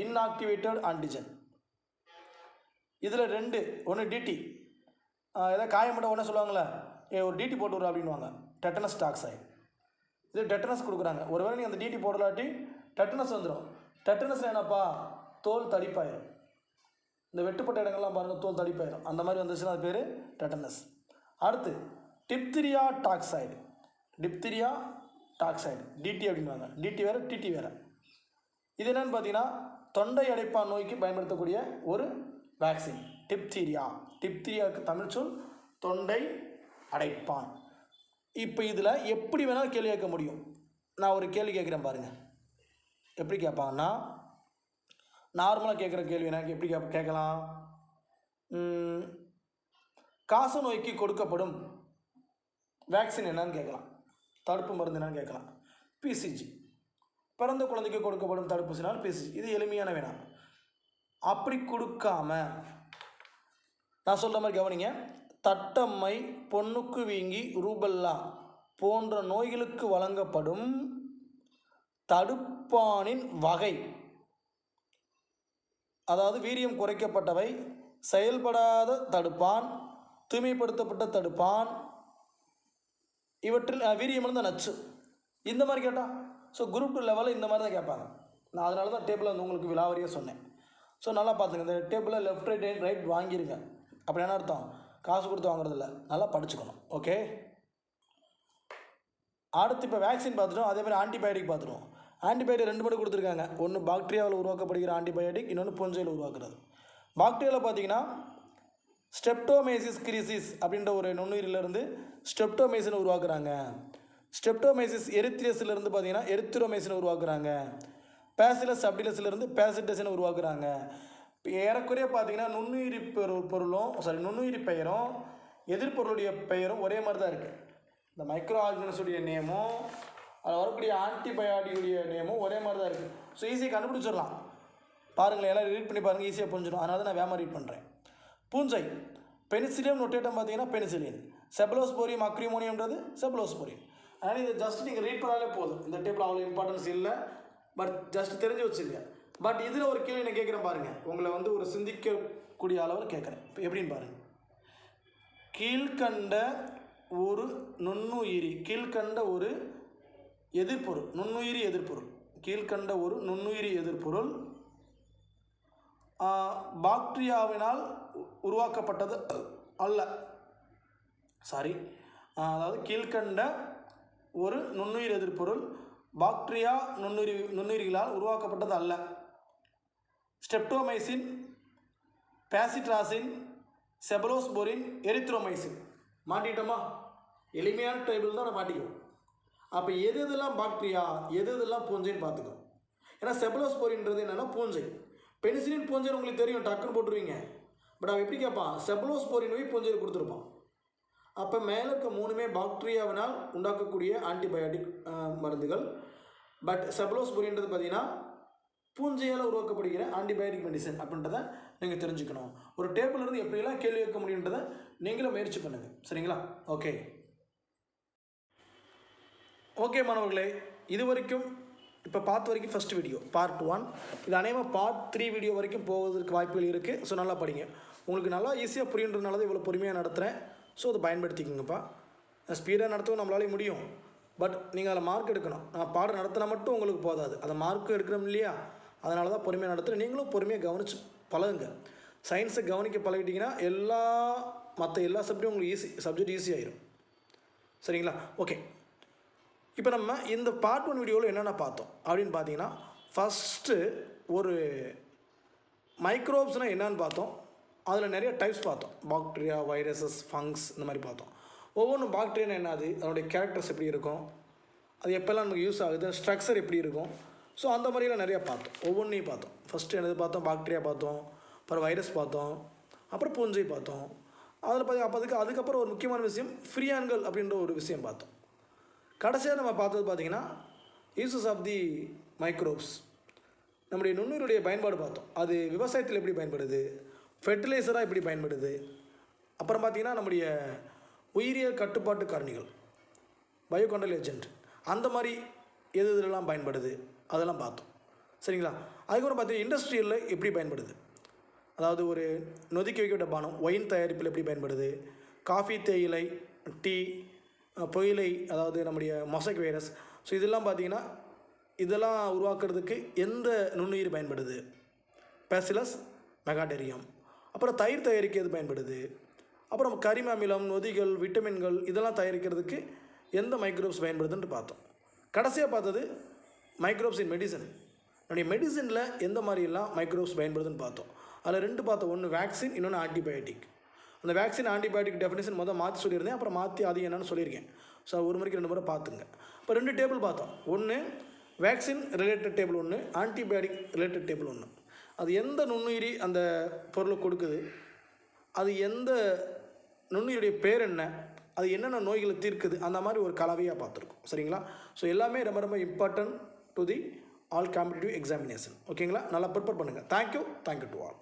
A: இன்ஆக்டிவேட்டட் ஆன்டிஜன். இதில் 2, ஒன்று டிடி, ஏதாவது காயப்பட்ட உடனே சொல்லுவாங்களே, ஒரு டிடி போட்டு விட்றோம் அப்படின்வாங்க, டெட்டனஸ் டாக்ஸைடு. இது டெட்டனஸ் கொடுக்குறாங்க. ஒருவேளை நீங்கள் அந்த டிடி போடலாட்டி டெட்டனஸ் வந்துடும். டெட்டனஸ் என்னப்பா? தோல் தடிப்பாயிரும். இந்த வெட்டுப்பட்ட இடங்கள்லாம் பாருங்கள், தோல் தடிப்பாயிரும். அந்த மாதிரி வந்துச்சுன்னா அது பேர் டெட்டனஸ். அடுத்து diphtheria toxoid, diphtheria toxoid, DT அப்படின்வாங்க. டிடி வேறு, டிடி வேறு. இது என்னென்னு பார்த்தீங்கன்னா தொண்டை அடைப்பான் நோய்க்கு பயன்படுத்தக்கூடிய ஒரு வேக்சின், டிப்தீரியா. டிப்தீரியாவுக்கு தமிழ் சொல் தொண்டை அடைப்பான். இப்போ இதில் எப்படி வேணாலும் கேள்வி கேட்க முடியும். நான் ஒரு கேள்வி கேட்குறேன் பாருங்கள். எப்படி கேட்பாங்கன்னா, நார்மலாக கேட்குற கேள்வி எனக்கு எப்படி கேட்கலாம்? காச நோய்க்கு கொடுக்கப்படும் வேக்சின் என்னன்னு கேட்கலாம், தடுப்பு மருந்து என்னன்னு கேட்கலாம். பிசிஜி, பிறந்த குழந்தைக்கு கொடுக்கப்படும் தடுப்பூசினால் பிசிஜி. இது எளிமையான வேணாம். அப்படி கொடுக்காம நான் சொல்கிற மாதிரி கவனிங்க, தட்டம்மை, பொண்ணுக்கு வீங்கி, ரூபல்லா போன்ற நோய்களுக்கு வழங்கப்படும் தடுப்பானின் வகை. அதாவது வீரியம் குறைக்கப்பட்டவை, செயல்படாத தடுப்பான், தூய்மைப்படுத்தப்பட்ட தடுப்பான், இவற்றில் வீரியம் இருந்த நச்சு. இந்த மாதிரி கேட்டால் ஸோ குரூப் 2 லெவலில் இந்த மாதிரி தான் கேட்பாங்க. நான் அதனால தான் டேபிளில் வந்து உங்களுக்கு விலாவரியாக சொன்னேன். ஸோ நல்லா பார்த்துங்க, இந்த டேபிளில் லெஃப்ட் ரைட் வாங்கிருங்க. அப்படி என்ன அர்த்தம்? காசு கொடுத்து வாங்குறதில்ல, நல்லா படிச்சுக்கணும். ஓகே, அடுத்து இப்போ வேக்சின் பார்த்துட்டோம். அதே மாதிரி ஆன்டிபயோட்டிக் பார்த்துட்டோம். ஆன்டிபயோட்டிக் 2 மட்டும் கொடுத்துருக்காங்க. ஒன்று பாக்டீரியாவில் உருவாக்கப்படுகிற ஆன்டிபயோட்டிக், இன்னொன்று பூஞ்சையில் உருவாக்குறது. பாக்டீரியாவில் பார்த்தீங்கன்னா ஸ்ட்ரெப்டோமைசிஸ் கிரிசிஸ் அப்படின்ற ஒரு நுண்ணுயிரிலிருந்து ஸ்ட்ரெப்டோமைசின் உருவாக்குறாங்க. ஸ்ட்ரெப்டோமைசிஸ் எரித்ரியஸிலிருந்து பார்த்தீங்கன்னா எரித்ரோமைசின் உருவாக்குறாங்க. பேசிலஸ் சப்டிலஸிலிருந்து பேசிட்டஸின் உருவாக்குறாங்க. இப்போ ஏறக்குறைய பார்த்தீங்கன்னா நுண்ணுயிரி நுண்ணுயிரி பெயரும் எதிர்பொருளுடைய பெயரும் ஒரே மாதிரி தான் இருக்குது. இந்த மைக்ரோ ஆர்கனிஸுடைய நேமும் அதில் வரக்கூடிய ஆன்டிபயோட்டிக்குடைய நேமும் ஒரே மாதிரி தான் இருக்குது. ஸோ ஈஸியாக கண்டுபிடிச்சிடலாம். பாருங்களேன், எல்லாம் ரீட் பண்ணி பாருங்கள், ஈஸியாக புரிஞ்சிடும். அதனால தான் நான் வேகமாக ரீட் பண்ணுறேன். பூஞ்சை பெனிசிலியம் நொட்டேட்டம் பார்த்தீங்கன்னா பெனிசிலின், செபலோஸ்போரியம் அக்ரிமோனியம்ன்றது செபலோஸ்போரியம். அதனால் இதை ஜஸ்ட் நீங்கள் ரீட் பண்ணாலே போதும். இந்த டேபிள் அவ்வளோ இம்பார்ட்டன்ஸ் இல்லை, பட் ஜஸ்ட் தெரிஞ்சு வச்சுங்க. பட் இதில் ஒரு கேள்வி நான் கேட்குறேன் பாருங்கள், உங்களை வந்து ஒரு சிந்திக்கக்கூடிய அளவில் கேட்குறேன். இப்போ எப்படின்னு பாருங்கள். கீழ்கண்ட ஒரு நுண்ணுயிரி, கீழ்கண்ட ஒரு எதிர்பொருள், நுண்ணுயிரி எதிர்பொருள், கீழ்கண்ட ஒரு நுண்ணுயிரி எதிர்பொருள் பாக்டீரியாவினால் உருவாக்கப்பட்டது அல்ல. அதாவது கீழ்கண்ட ஒரு நுண்ணுயிர் எதிர்பொருள் பாக்டீரியா நுண்ணுயிரிகளால் உருவாக்கப்பட்டது அல்ல. Streptomycin, bacitracin, cephalosporin, erythromycin. மாட்டிட்டோமா? எளிமையான டேபிள் தான் மாட்டிக்கும். அப்போ எது இதெல்லாம் பாக்டீரியா, எது இதெல்லாம் பூஞ்சைன்னு பார்த்துக்கோ. ஏன்னா செபலோஸ்போரின்றது என்னென்னா பூஞ்சை. பெனிசிலின் பூஞ்சை உங்களுக்கு தெரியும், டக்குன்னு போட்டுருவீங்க. பட் அவன் எப்படி கேட்பான்? செபலோஸ்போரின் போய் பூஞ்சையை கொடுத்துருப்பான். அப்போ மேலே இருக்க 3மே பாக்டீரியாவினால் உண்டாக்கக்கூடிய ஆன்டிபயோட்டிக் மருந்துகள். பட் செபலோஸ்போரின்றது பார்த்தீங்கன்னா பூஞ்சையால் உருவாக்கப்படுகிற ஆன்டிபயோட்டிக் மெடிசன் அப்படின்றத நீங்கள் தெரிஞ்சுக்கணும். ஒரு டேபிள் இருந்து எப்படியெல்லாம் கேள்வி வைக்க முடியுன்றதை நீங்களும் முயற்சி பண்ணுங்கள். சரிங்களா? ஓகே மாணவர்களே, இது வரைக்கும் இப்போ பார்த்த வரைக்கும் ஃபஸ்ட் வீடியோ பார்ட் 1. இது அநேகமாக பார்ட் 3 வீடியோ வரைக்கும் போவதற்கு வாய்ப்புகள் இருக்குது. ஸோ நல்லா படிங்க. உங்களுக்கு நல்லா ஈஸியாக புரியுன்றதுனால தான் இவ்வளோ பொறுமையாக நடத்துகிறேன். ஸோ அதை பயன்படுத்திக்கோங்கப்பா. ஸ்பீடாக நடத்தவும் நம்மளாலே முடியும். பட் நீங்கள் அதில் மார்க் எடுக்கணும். நான் பாடம் நடத்தினா மட்டும் உங்களுக்கு போதாது, அதை மார்க்கும் எடுக்கணும் இல்லையா? அதனால தான் பொறுமையாக நடத்துகிறேன். நீங்களும் பொறுமையாக கவனித்து பழகுங்க. சயின்ஸை கவனிக்க பழகிட்டிங்கன்னா மற்ற எல்லா சப்ஜெக்டும் உங்களுக்கு சப்ஜெக்ட் ஈஸியாகிடும். சரிங்களா? ஓகே, இப்போ நம்ம இந்த பார்ட் 1 வீடியோவில் என்னென்ன பார்த்தோம் அப்படின்னு பார்த்தீங்கன்னா, ஃபஸ்ட்டு ஒரு மைக்ரோப்ஸ்னால் என்னன்னு பார்த்தோம். அதில் நிறைய டைப்ஸ் பார்த்தோம். பாக்டீரியா, வைரஸஸ், ஃபங்ஸ், இந்த மாதிரி பார்த்தோம். ஒவ்வொன்றும் பாக்டீரியா என்னது, அதனுடைய கேரக்டர்ஸ் எப்படி இருக்கும், அது எப்போல்லாம் நமக்கு யூஸ் ஆகுது, ஸ்ட்ரக்சர் எப்படி இருக்கும். ஸோ அந்த மாதிரிலாம் நிறையா பார்த்தோம். ஒவ்வொன்றையும் பார்த்தோம். ஃபஸ்ட்டு என்னது பார்த்தோம்? பாக்டீரியா பார்த்தோம், அப்புறம் வைரஸ் பார்த்தோம், அப்புறம் பூஞ்சை பார்த்தோம். அதில் அதுக்கப்புறம் ஒரு முக்கியமான விஷயம் ஃப்ரீயான்கள் அப்படின்ற ஒரு விஷயம் பார்த்தோம். கடைசியாக நம்ம பார்த்தது பார்த்திங்கன்னா யூசஸ் ஆஃப் தி மைக்ரோப்ஸ், நம்முடைய நுண்ணுயிரியுடைய பயன்பாடு பார்த்தோம். அது விவசாயத்தில் எப்படி பயன்படுது, ஃபெர்டிலைசராக எப்படி பயன்படுது, அப்புறம் பார்த்திங்கன்னா நம்முடைய உயிரியல் கட்டுப்பாட்டு காரணிகள், பயோகண்ட்ரோல் ஏஜென்ட், அந்த மாதிரி எது இதெல்லாம் பயன்படுது அதெல்லாம் பார்த்தோம். சரிங்களா? அதுக்கப்புறம் பார்த்தீங்கன்னா இண்டஸ்ட்ரியலில் எப்படி பயன்படுது, அதாவது ஒரு நொதிக்க வைக்கப்பட்ட பானம் ஒயின் தயாரிப்பில் எப்படி பயன்படுது, காஃபி, தேயிலை, டீ, புயலை, அதாவது நம்முடைய மொசைக் வைரஸ். ஸோ இதெல்லாம் பார்த்திங்கன்னா இதெல்லாம் உருவாக்குறதுக்கு எந்த நுண்ணுயிர் பயன்படுது, பேசிலஸ் மெகாடெரியம். அப்புறம் தயிர் தயாரிக்க எது பயன்படுது, அப்புறம் கரிம அமிலம், நொதிகள், விட்டமின்கள் இதெல்லாம் தயாரிக்கிறதுக்கு எந்த மைக்ரோப்ஸ் பயன்படுதுன்னு பார்த்தோம். கடைசியாக பார்த்தது மைக்ரோப்ஸ் இன் மெடிசன். நம்முடைய மெடிசனில் எந்த மாதிரியெல்லாம் மைக்ரோப்ஸ் பயன்படுதுன்னு பார்த்தோம். அதில் 2 பார்த்தோம். ஒன்று வேக்சின், இன்னொன்று ஆன்டிபயோட்டிக். அந்த வேக்சின் ஆன்டிபயோட்டிக் டெஃபினேஷன் மாற்றி சொல்லியிருந்தேன், அப்புறம் மாற்றி அது என்னென்னு சொல்லியிருக்கேன். ஸோ ஒரு முறைக்கு 2 முறை பார்த்துங்க. இப்போ 2 டேபிள் பார்த்தோம். ஒன்று வேக்சின் ரிலேட்டட் டேபிள், ஒன்று ஆன்டிபயோட்டிக் ரிலேட்டட் டேபிள். ஒன்று அது எந்த நுண்ணுயிரி அந்த பொருளை கொடுக்குது, அது எந்த நுண்ணுயிரியுடைய பேர் என்ன, அது என்னென்ன நோய்களை தீர்க்குது, அந்த மாதிரி ஒரு கலவையாக பார்த்துருக்கோம். சரிங்களா? ஸோ எல்லாமே ரொம்ப ரொம்ப important to the all competitive examination. ஓகேங்களா? நல்லா ப்ரிப்பேர் பண்ணுங்கள். Thank you to all.